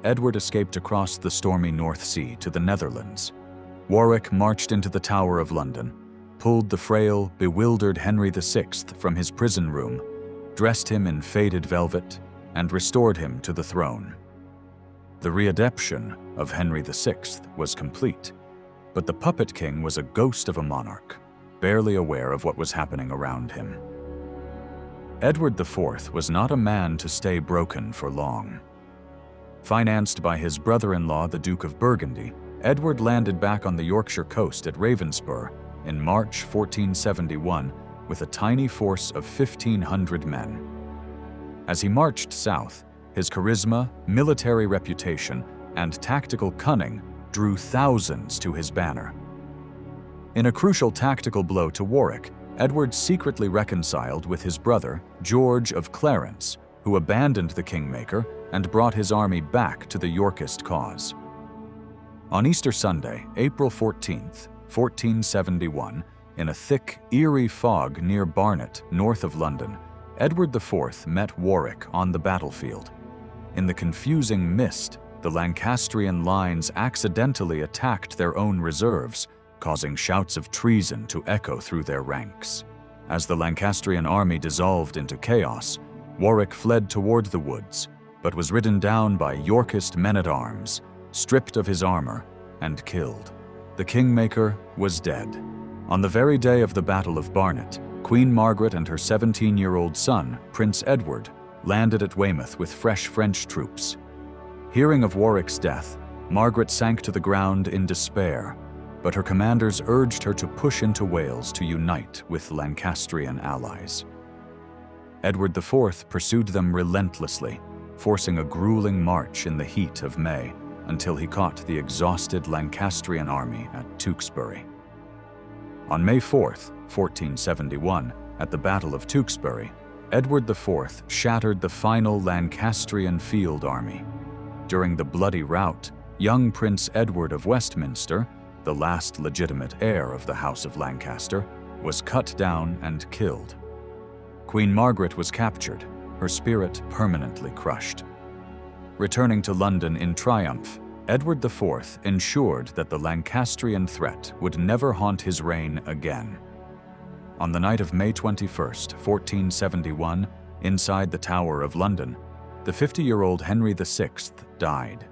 A: Edward escaped across the stormy North Sea to the Netherlands. Warwick marched into the Tower of London, pulled the frail, bewildered Henry VI from his prison room, dressed him in faded velvet, and restored him to the throne. The readaptation of Henry VI was complete, but the puppet king was a ghost of a monarch, barely aware of what was happening around him. Edward IV was not a man to stay broken for long. Financed by his brother-in-law, the Duke of Burgundy, Edward landed back on the Yorkshire coast at Ravenspur in March 1471 with a tiny force of 1,500 men. As he marched south, his charisma, military reputation, and tactical cunning drew thousands to his banner. In a crucial tactical blow to Warwick, Edward secretly reconciled with his brother, George of Clarence, who abandoned the kingmaker and brought his army back to the Yorkist cause. On Easter Sunday, April 14th, 1471, in a thick, eerie fog near Barnet, north of London, Edward IV met Warwick on the battlefield. In the confusing mist, the Lancastrian lines accidentally attacked their own reserves, causing shouts of treason to echo through their ranks. As the Lancastrian army dissolved into chaos, Warwick fled toward the woods, but was ridden down by Yorkist men-at-arms, stripped of his armor, and killed. The kingmaker was dead. On the very day of the Battle of Barnet, Queen Margaret and her 17-year-old son, Prince Edward, landed at Weymouth with fresh French troops. Hearing of Warwick's death, Margaret sank to the ground in despair, but her commanders urged her to push into Wales to unite with Lancastrian allies. Edward IV pursued them relentlessly, forcing a grueling march in the heat of May until he caught the exhausted Lancastrian army at Tewkesbury. On May 4th, 1471, at the Battle of Tewkesbury, Edward IV shattered the final Lancastrian field army. During the bloody rout, young Prince Edward of Westminster, the last legitimate heir of the House of Lancaster, was cut down and killed. Queen Margaret was captured, her spirit permanently crushed. Returning to London in triumph, Edward IV ensured that the Lancastrian threat would never haunt his reign again. On the night of May 21st, 1471, inside the Tower of London, the 50-year-old Henry VI died.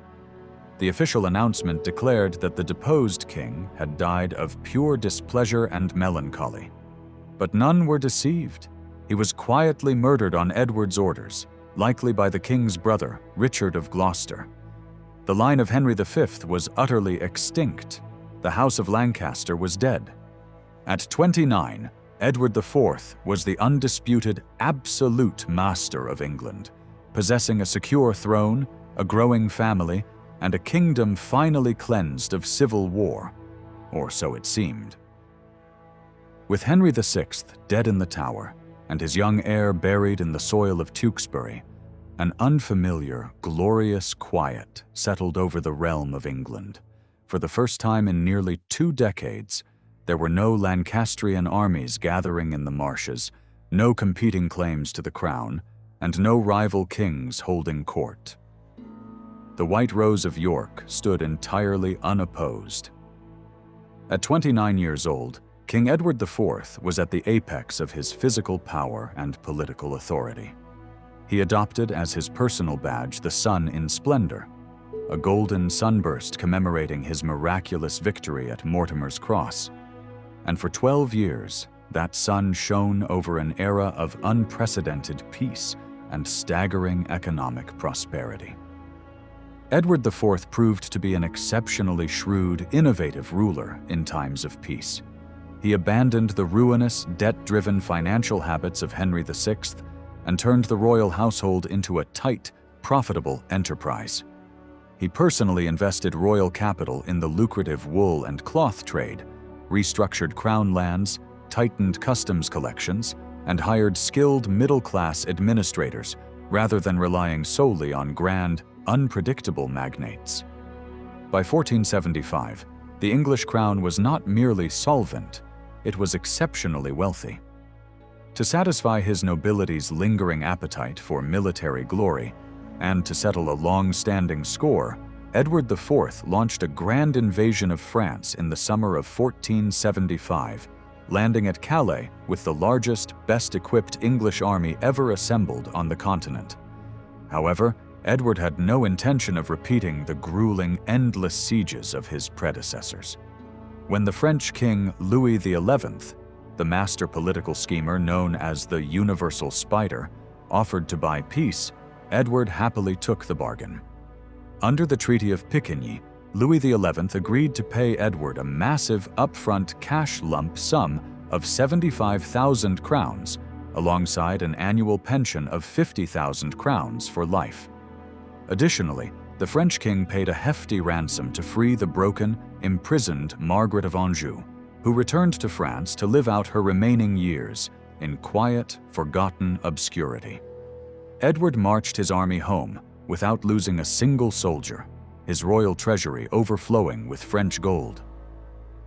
A: The official announcement declared that the deposed king had died of pure displeasure and melancholy. But none were deceived. He was quietly murdered on Edward's orders, likely by the king's brother, Richard of Gloucester. The line of Henry V was utterly extinct. The House of Lancaster was dead. At 29, Edward IV was the undisputed, absolute master of England, possessing a secure throne, a growing family, and a kingdom finally cleansed of civil war, or so it seemed. With Henry VI dead in the Tower, and his young heir buried in the soil of Tewkesbury, an unfamiliar, glorious quiet settled over the realm of England. For the first time in nearly 2 decades, there were no Lancastrian armies gathering in the marshes, no competing claims to the crown, and no rival kings holding court. The White Rose of York stood entirely unopposed. At 29 years old, King Edward IV was at the apex of his physical power and political authority. He adopted as his personal badge the sun in splendor, a golden sunburst commemorating his miraculous victory at Mortimer's Cross. And for 12 years, that sun shone over an era of unprecedented peace and staggering economic prosperity. Edward IV proved to be an exceptionally shrewd, innovative ruler in times of peace. He abandoned the ruinous, debt-driven financial habits of Henry VI and turned the royal household into a tight, profitable enterprise. He personally invested royal capital in the lucrative wool and cloth trade, restructured crown lands, tightened customs collections, and hired skilled middle-class administrators rather than relying solely on grand, unpredictable magnates. By 1475, the English crown was not merely solvent, it was exceptionally wealthy. To satisfy his nobility's lingering appetite for military glory, and to settle a long-standing score, Edward IV launched a grand invasion of France in the summer of 1475, landing at Calais with the largest, best-equipped English army ever assembled on the continent. However, Edward had no intention of repeating the grueling, endless sieges of his predecessors. When the French king Louis XI, the master political schemer known as the Universal Spider, offered to buy peace, Edward happily took the bargain. Under the Treaty of Picquigny, Louis XI agreed to pay Edward a massive upfront cash lump sum of 75,000 crowns, alongside an annual pension of 50,000 crowns for life. Additionally, the French king paid a hefty ransom to free the broken, imprisoned Margaret of Anjou, who returned to France to live out her remaining years in quiet, forgotten obscurity. Edward marched his army home without losing a single soldier, his royal treasury overflowing with French gold.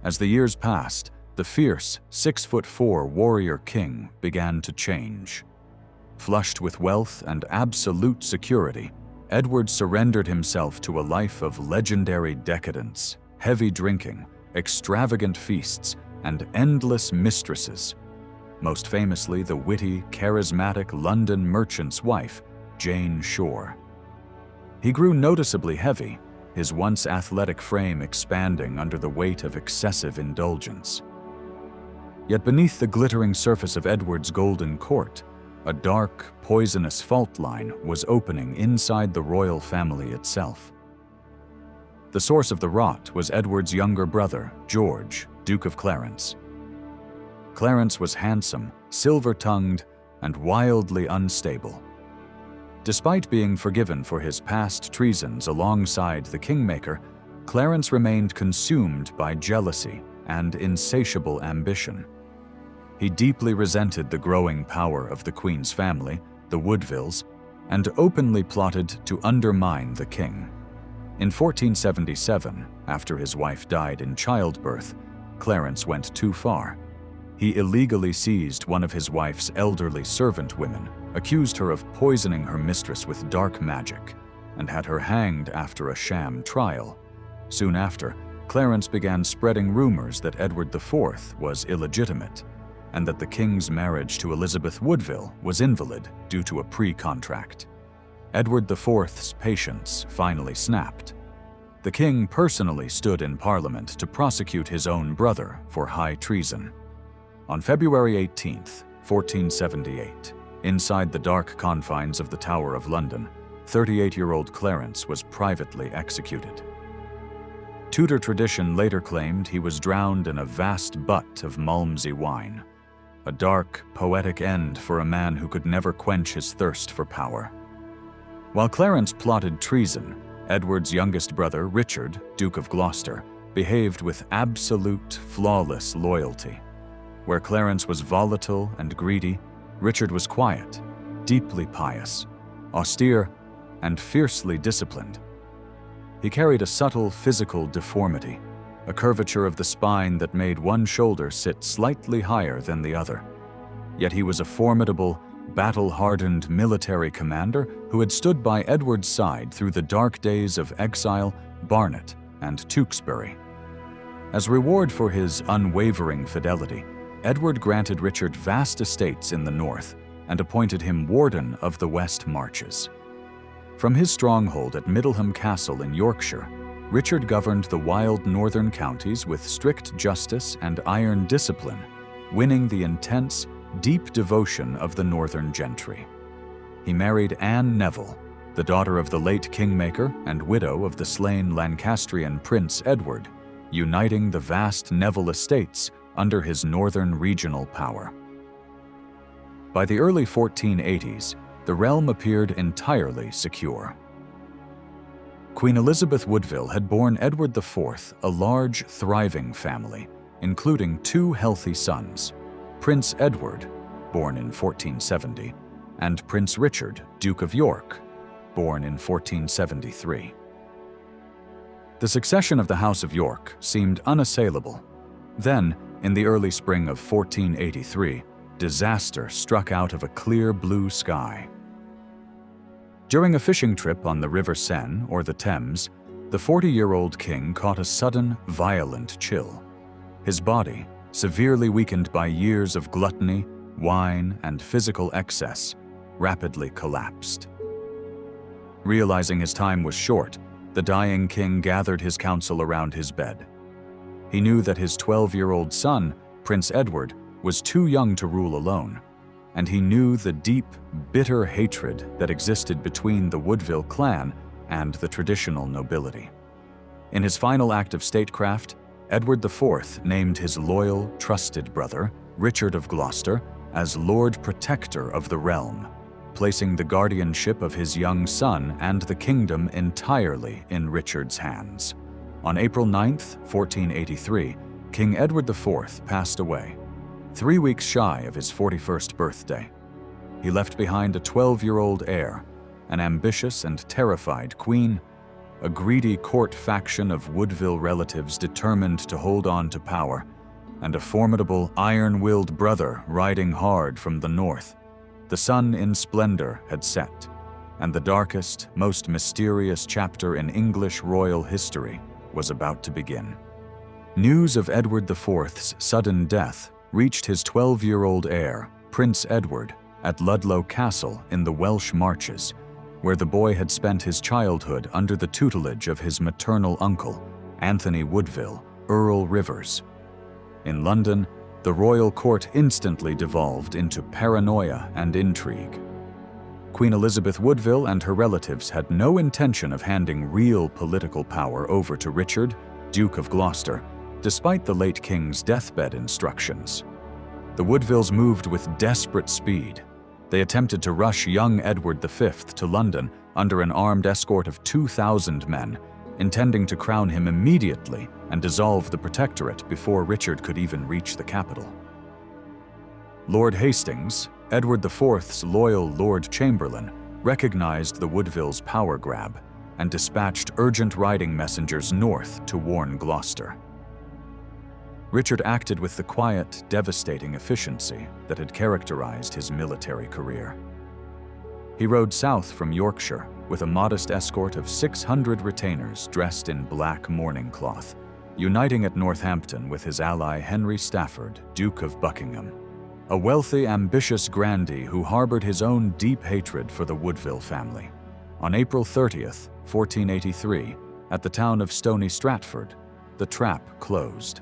A: As the years passed, the fierce 6'4" warrior king began to change. Flushed with wealth and absolute security, Edward surrendered himself to a life of legendary decadence, heavy drinking, extravagant feasts, and endless mistresses, most famously the witty, charismatic London merchant's wife, Jane Shore. He grew noticeably heavy, his once athletic frame expanding under the weight of excessive indulgence. Yet beneath the glittering surface of Edward's golden court, a dark, poisonous fault line was opening inside the royal family itself. The source of the rot was Edward's younger brother, George, Duke of Clarence. Clarence was handsome, silver-tongued, and wildly unstable. Despite being forgiven for his past treasons alongside the kingmaker, Clarence remained consumed by jealousy and insatiable ambition. He deeply resented the growing power of the Queen's family, the Woodvilles, and openly plotted to undermine the king. In 1477, after his wife died in childbirth, Clarence went too far. He illegally seized one of his wife's elderly servant women, accused her of poisoning her mistress with dark magic, and had her hanged after a sham trial. Soon after, Clarence began spreading rumors that Edward IV was illegitimate, and that the king's marriage to Elizabeth Woodville was invalid due to a pre-contract. Edward IV's patience finally snapped. The king personally stood in Parliament to prosecute his own brother for high treason. On February 18th, 1478. Inside the dark confines of the Tower of London, 38-year-old Clarence was privately executed. Tudor tradition later claimed he was drowned in a vast butt of Malmsey wine, a dark, poetic end for a man who could never quench his thirst for power. While Clarence plotted treason, Edward's youngest brother, Richard, Duke of Gloucester, behaved with absolute, flawless loyalty. Where Clarence was volatile and greedy, Richard was quiet, deeply pious, austere, and fiercely disciplined. He carried a subtle physical deformity, a curvature of the spine that made one shoulder sit slightly higher than the other. Yet he was a formidable, battle-hardened military commander who had stood by Edward's side through the dark days of exile, Barnet, and Tewkesbury. As reward for his unwavering fidelity, Edward granted Richard vast estates in the north and appointed him warden of the West Marches. From his stronghold at Middleham Castle in Yorkshire, Richard governed the wild northern counties with strict justice and iron discipline, winning the intense, deep devotion of the northern gentry. He married Anne Neville, the daughter of the late kingmaker and widow of the slain Lancastrian Prince Edward, uniting the vast Neville estates under his northern regional power. By the early 1480s, the realm appeared entirely secure. Queen Elizabeth Woodville had borne Edward IV a large, thriving family, including two healthy sons, Prince Edward, born in 1470, and Prince Richard, Duke of York, born in 1473. The succession of the House of York seemed unassailable. Then, in the early spring of 1483, disaster struck out of a clear blue sky. During a fishing trip on the River Seine or the Thames, the 40-year-old king caught a sudden, violent chill. His body, severely weakened by years of gluttony, wine, and physical excess, rapidly collapsed. Realizing his time was short, the dying king gathered his council around his bed. He knew that his 12-year-old son, Prince Edward, was too young to rule alone, and he knew the deep, bitter hatred that existed between the Woodville clan and the traditional nobility. In his final act of statecraft, Edward IV named his loyal, trusted brother, Richard of Gloucester, as Lord Protector of the realm, placing the guardianship of his young son and the kingdom entirely in Richard's hands. On April 9, 1483, King Edward IV passed away, 3 weeks shy of his 41st birthday. He left behind a 12-year-old heir, an ambitious and terrified queen, a greedy court faction of Woodville relatives determined to hold on to power, and a formidable, iron-willed brother riding hard from the north. The sun in splendor had set, and the darkest, most mysterious chapter in English royal history was about to begin. News of Edward IV's sudden death reached his 12-year-old heir, Prince Edward, at Ludlow Castle in the Welsh Marches, where the boy had spent his childhood under the tutelage of his maternal uncle, Anthony Woodville, Earl Rivers. In London, the royal court instantly devolved into paranoia and intrigue. Queen Elizabeth Woodville and her relatives had no intention of handing real political power over to Richard, Duke of Gloucester, despite the late king's deathbed instructions. The Woodvilles moved with desperate speed. They attempted to rush young Edward V to London under an armed escort of 2,000 men, intending to crown him immediately and dissolve the protectorate before Richard could even reach the capital. Lord Hastings, Edward IV's loyal Lord Chamberlain, recognized the Woodvilles' power grab and dispatched urgent riding messengers north to warn Gloucester. Richard acted with the quiet, devastating efficiency that had characterized his military career. He rode south from Yorkshire with a modest escort of 600 retainers dressed in black mourning cloth, uniting at Northampton with his ally Henry Stafford, Duke of Buckingham, a wealthy, ambitious grandee who harbored his own deep hatred for the Woodville family. On April 30th, 1483, at the town of Stony Stratford, the trap closed.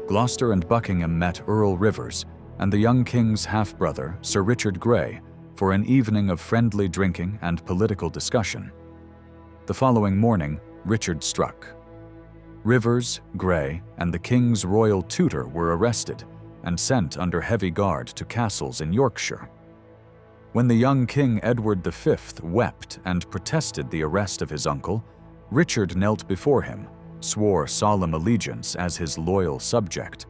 A: Gloucester and Buckingham met Earl Rivers, and the young king's half-brother, Sir Richard Grey, for an evening of friendly drinking and political discussion. The following morning, Richard struck. Rivers, Grey, and the king's royal tutor were arrested and sent under heavy guard to castles in Yorkshire. When the young King Edward V wept and protested the arrest of his uncle, Richard knelt before him, swore solemn allegiance as his loyal subject,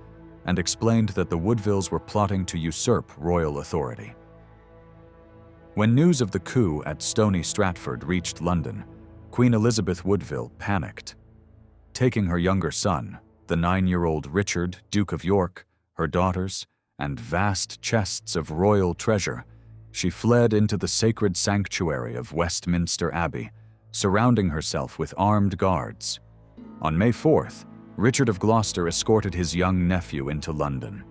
A: and explained that the Woodvilles were plotting to usurp royal authority. When news of the coup at Stony Stratford reached London, Queen Elizabeth Woodville panicked. Taking her younger son, the 9-year-old Richard, Duke of York, her daughters, and vast chests of royal treasure, she fled into the sacred sanctuary of Westminster Abbey, surrounding herself with armed guards. On May 4th, Richard of Gloucester escorted his young nephew into London.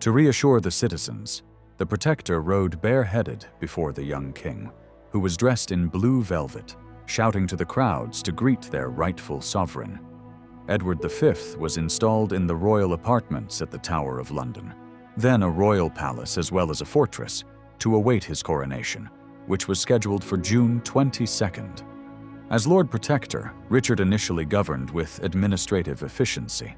A: To reassure the citizens, the Protector rode bareheaded before the young king, who was dressed in blue velvet, shouting to the crowds to greet their rightful sovereign. Edward V was installed in the royal apartments at the Tower of London, then a royal palace as well as a fortress, to await his coronation, which was scheduled for June 22nd. As Lord Protector, Richard initially governed with administrative efficiency.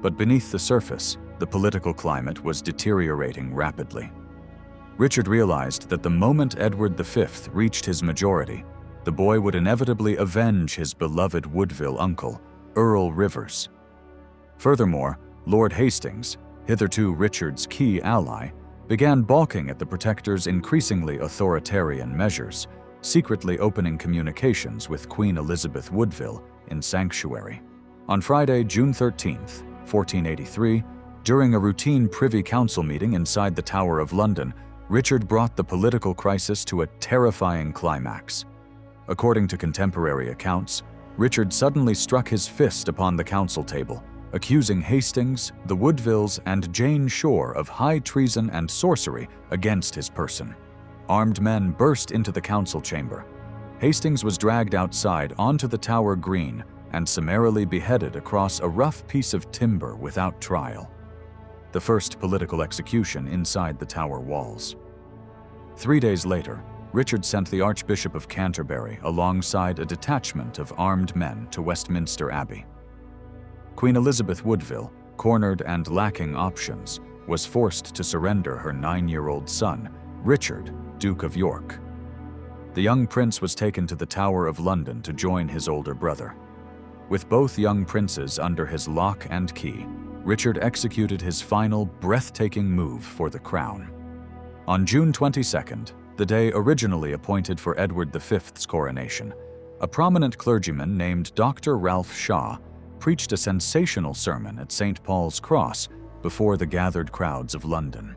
A: But beneath the surface, the political climate was deteriorating rapidly. Richard realized that the moment Edward V reached his majority, the boy would inevitably avenge his beloved Woodville uncle, Earl Rivers. Furthermore, Lord Hastings, hitherto Richard's key ally, began balking at the Protector's increasingly authoritarian measures, secretly opening communications with Queen Elizabeth Woodville in sanctuary. On Friday, June 13, 1483, during a routine Privy Council meeting inside the Tower of London, Richard brought the political crisis to a terrifying climax. According to contemporary accounts, Richard suddenly struck his fist upon the council table, accusing Hastings, the Woodvilles, and Jane Shore of high treason and sorcery against his person. Armed men burst into the council chamber. Hastings was dragged outside onto the Tower Green and summarily beheaded across a rough piece of timber without trial. The first political execution inside the Tower walls. 3 days later, Richard sent the Archbishop of Canterbury alongside a detachment of armed men to Westminster Abbey. Queen Elizabeth Woodville, cornered and lacking options, was forced to surrender her 9-year-old son, Richard, Duke of York. The young prince was taken to the Tower of London to join his older brother. With both young princes under his lock and key, Richard executed his final breathtaking move for the crown. On June 22nd, the day originally appointed for Edward V's coronation, a prominent clergyman named Dr. Ralph Shaw preached a sensational sermon at St. Paul's Cross before the gathered crowds of London.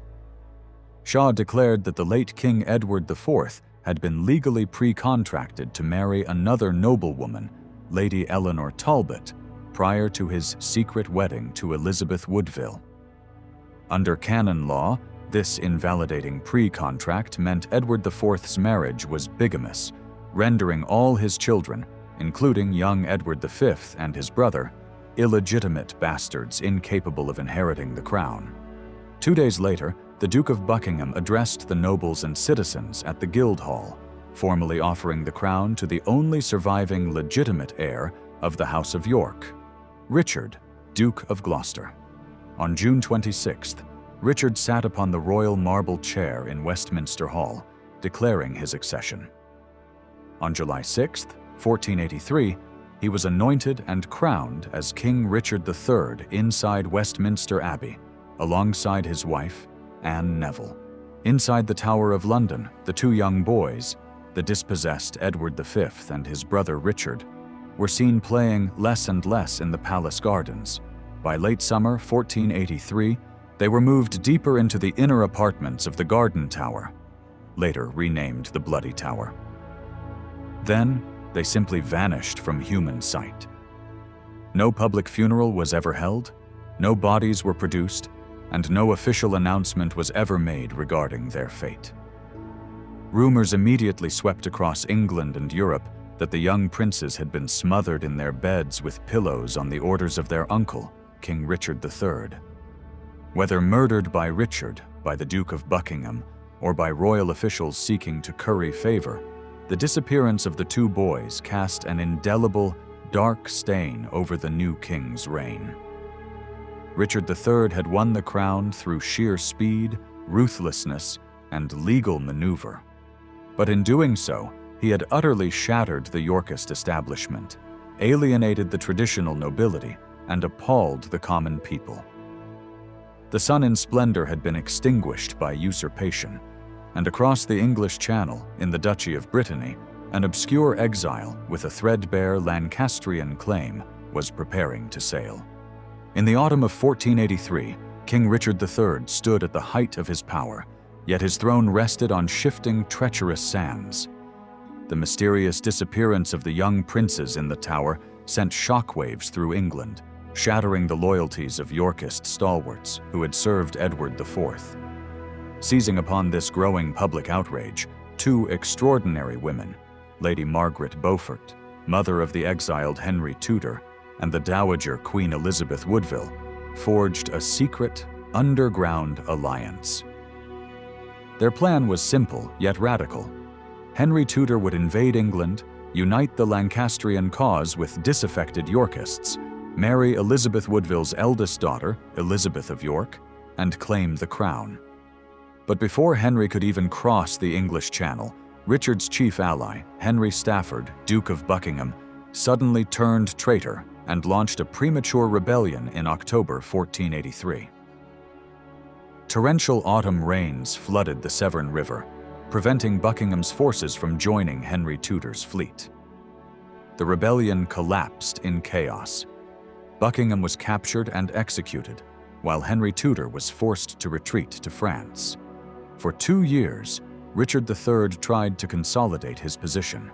A: Shaw declared that the late King Edward IV had been legally pre-contracted to marry another noblewoman, Lady Eleanor Talbot, prior to his secret wedding to Elizabeth Woodville. Under canon law, this invalidating pre-contract meant Edward IV's marriage was bigamous, rendering all his children, including young Edward V and his brother, illegitimate bastards incapable of inheriting the crown. 2 days later, the Duke of Buckingham addressed the nobles and citizens at the Guildhall, formally offering the crown to the only surviving legitimate heir of the House of York, Richard, Duke of Gloucester. On June 26th, Richard sat upon the royal marble chair in Westminster Hall, declaring his accession. On July 6, 1483, he was anointed and crowned as King Richard III inside Westminster Abbey, alongside his wife, Anne Neville. Inside the Tower of London, the two young boys, the dispossessed Edward V and his brother Richard, were seen playing less and less in the palace gardens. By late summer 1483, they were moved deeper into the inner apartments of the Garden Tower, later renamed the Bloody Tower. Then, they simply vanished from human sight. No public funeral was ever held, no bodies were produced, and no official announcement was ever made regarding their fate. Rumors immediately swept across England and Europe that the young princes had been smothered in their beds with pillows on the orders of their uncle, King Richard III. Whether murdered by Richard by the Duke of Buckingham, or by royal officials seeking to curry favor, the disappearance of the two boys cast an indelible, dark stain over the new king's reign. Richard III had won the crown through sheer speed, ruthlessness, and legal maneuver. But in doing so, he had utterly shattered the Yorkist establishment, alienated the traditional nobility, and appalled the common people. The sun in splendor had been extinguished by usurpation, and across the English Channel, in the Duchy of Brittany, an obscure exile with a threadbare Lancastrian claim was preparing to sail. In the autumn of 1483, King Richard III stood at the height of his power, yet his throne rested on shifting, treacherous sands. The mysterious disappearance of the young princes in the Tower sent shockwaves through England, shattering the loyalties of Yorkist stalwarts who had served Edward IV. Seizing upon this growing public outrage, two extraordinary women, Lady Margaret Beaufort, mother of the exiled Henry Tudor, and the Dowager Queen Elizabeth Woodville, forged a secret, underground alliance. Their plan was simple yet radical. Henry Tudor would invade England, unite the Lancastrian cause with disaffected Yorkists, marry Elizabeth Woodville's eldest daughter, Elizabeth of York, and claim the crown. But before Henry could even cross the English Channel, Richard's chief ally, Henry Stafford, Duke of Buckingham, suddenly turned traitor and launched a premature rebellion in October 1483. Torrential autumn rains flooded the Severn River, preventing Buckingham's forces from joining Henry Tudor's fleet. The rebellion collapsed in chaos. Buckingham was captured and executed, while Henry Tudor was forced to retreat to France. For 2 years, Richard III tried to consolidate his position.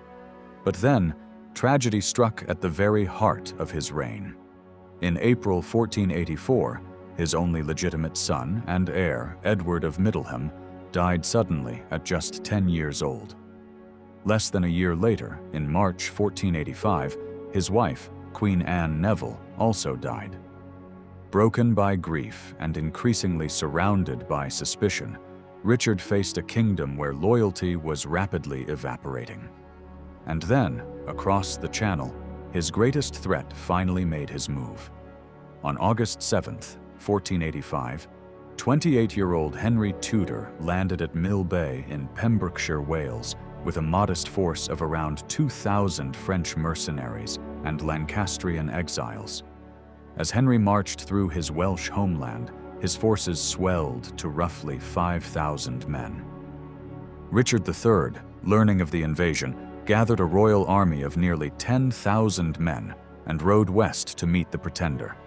A: But then, tragedy struck at the very heart of his reign. In April 1484, his only legitimate son and heir, Edward of Middleham, died suddenly at just 10 years old. Less than a year later, in March 1485, his wife, Queen Anne Neville, also died. Broken by grief and increasingly surrounded by suspicion, Richard faced a kingdom where loyalty was rapidly evaporating. And then, across the Channel, his greatest threat finally made his move. On August 7th, 1485, 28-year-old Henry Tudor landed at Mill Bay in Pembrokeshire, Wales, with a modest force of around 2,000 French mercenaries and Lancastrian exiles. As Henry marched through his Welsh homeland, his forces swelled to roughly 5,000 men. Richard III, learning of the invasion, gathered a royal army of nearly 10,000 men and rode west to meet the pretender.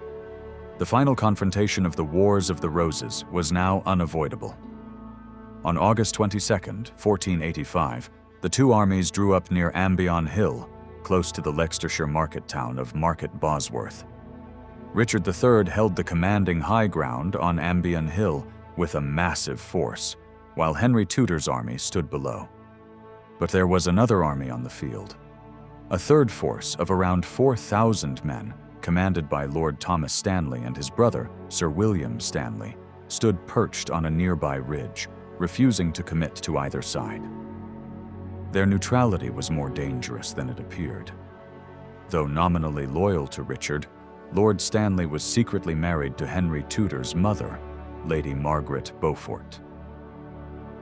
A: The final confrontation of the Wars of the Roses was now unavoidable. On August 22, 1485, the two armies drew up near Ambion Hill, close to the Leicestershire market town of Market Bosworth. Richard III held the commanding high ground on Ambion Hill with a massive force, while Henry Tudor's army stood below. But there was another army on the field. A third force of around 4,000 men, commanded by Lord Thomas Stanley and his brother, Sir William Stanley, stood perched on a nearby ridge, refusing to commit to either side. Their neutrality was more dangerous than it appeared. Though nominally loyal to Richard, Lord Stanley was secretly married to Henry Tudor's mother, Lady Margaret Beaufort.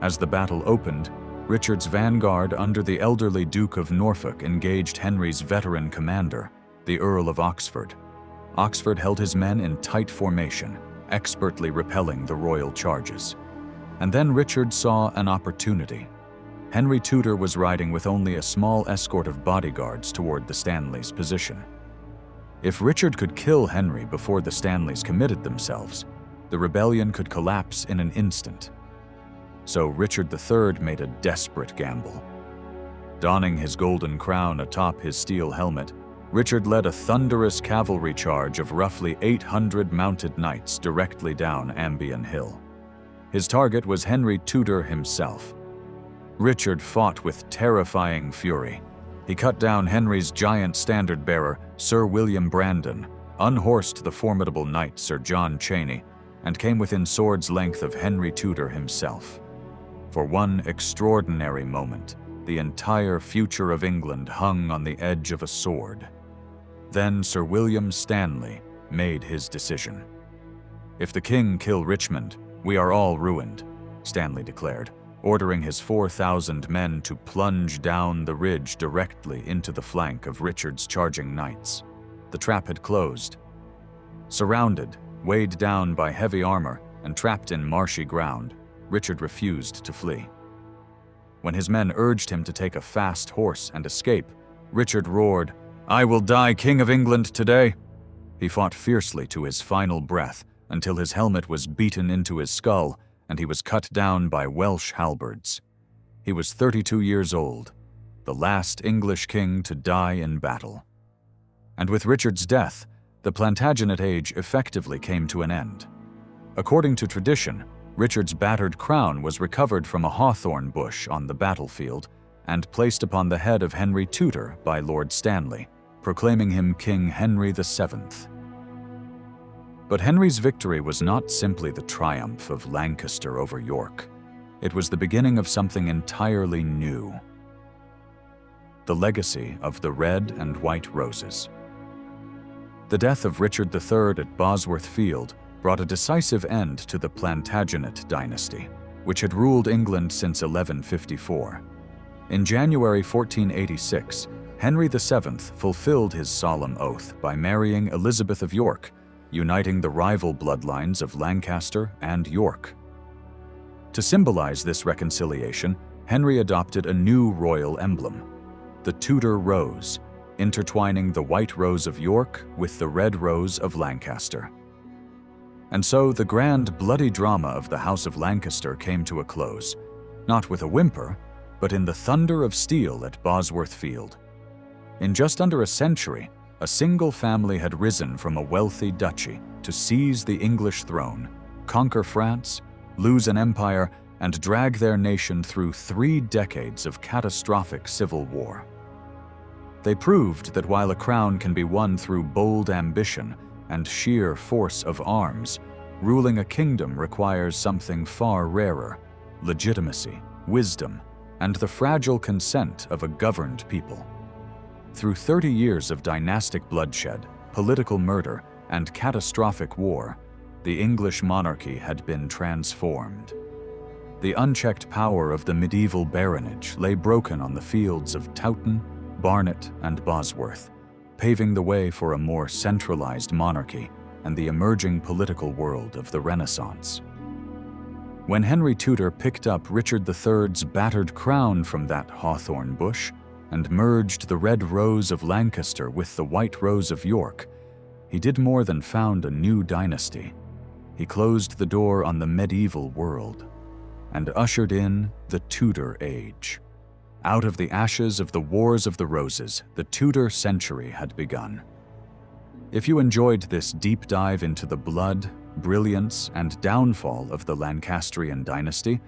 A: As the battle opened, Richard's vanguard under the elderly Duke of Norfolk engaged Henry's veteran commander, the Earl of Oxford. Oxford held his men in tight formation, expertly repelling the royal charges. And then Richard saw an opportunity. Henry Tudor was riding with only a small escort of bodyguards toward the Stanleys' position. If Richard could kill Henry before the Stanleys committed themselves, the rebellion could collapse in an instant. So Richard III made a desperate gamble. Donning his golden crown atop his steel helmet, Richard led a thunderous cavalry charge of roughly 800 mounted knights directly down Ambion Hill. His target was Henry Tudor himself. Richard fought with terrifying fury. He cut down Henry's giant standard-bearer, Sir William Brandon, unhorsed the formidable knight Sir John Cheney, and came within sword's length of Henry Tudor himself. For one extraordinary moment, the entire future of England hung on the edge of a sword. Then Sir William Stanley made his decision. "If the king kill Richmond, we are all ruined," Stanley declared, ordering his 4,000 men to plunge down the ridge directly into the flank of Richard's charging knights. The trap had closed. Surrounded, weighed down by heavy armor, and trapped in marshy ground, Richard refused to flee. When his men urged him to take a fast horse and escape, Richard roared, "I will die King of England today!" He fought fiercely to his final breath until his helmet was beaten into his skull and he was cut down by Welsh halberds. He was 32 years old, the last English king to die in battle. And with Richard's death, the Plantagenet age effectively came to an end. According to tradition, Richard's battered crown was recovered from a hawthorn bush on the battlefield and placed upon the head of Henry Tudor by Lord Stanley, proclaiming him King Henry VII. But Henry's victory was not simply the triumph of Lancaster over York. It was the beginning of something entirely new. The legacy of the red and white roses. The death of Richard III at Bosworth Field brought a decisive end to the Plantagenet dynasty, which had ruled England since 1154. In January 1486, Henry VII fulfilled his solemn oath by marrying Elizabeth of York, uniting the rival bloodlines of Lancaster and York. To symbolize this reconciliation, Henry adopted a new royal emblem, the Tudor rose, intertwining the white rose of York with the red rose of Lancaster. And so the grand, bloody drama of the House of Lancaster came to a close, not with a whimper, but in the thunder of steel at Bosworth Field. In just under a century, a single family had risen from a wealthy duchy to seize the English throne, conquer France, lose an empire, and drag their nation through 3 decades of catastrophic civil war. They proved that while a crown can be won through bold ambition and sheer force of arms, ruling a kingdom requires something far rarer: legitimacy, wisdom, and the fragile consent of a governed people. Through 30 years of dynastic bloodshed, political murder, and catastrophic war, the English monarchy had been transformed. The unchecked power of the medieval baronage lay broken on the fields of Towton, Barnet, and Bosworth, paving the way for a more centralized monarchy and the emerging political world of the Renaissance. When Henry Tudor picked up Richard III's battered crown from that hawthorn bush and merged the red rose of Lancaster with the white rose of York, he did more than found a new dynasty. He closed the door on the medieval world and ushered in the Tudor age. Out of the ashes of the Wars of the Roses, the Tudor century had begun. If you enjoyed this deep dive into the blood, brilliance, and downfall of the Lancastrian dynasty,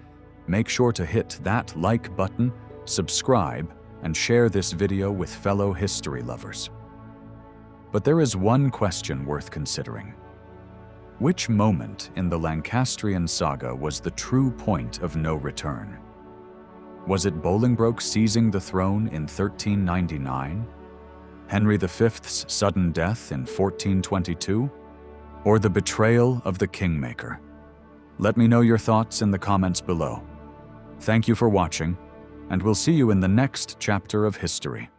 A: make sure to hit that like button, subscribe, and share this video with fellow history lovers. But there is one question worth considering. Which moment in the Lancastrian saga was the true point of no return? Was it Bolingbroke seizing the throne in 1399? Henry V's sudden death in 1422? Or the betrayal of the Kingmaker? Let me know your thoughts in the comments below. Thank you for watching, and we'll see you in the next chapter of history.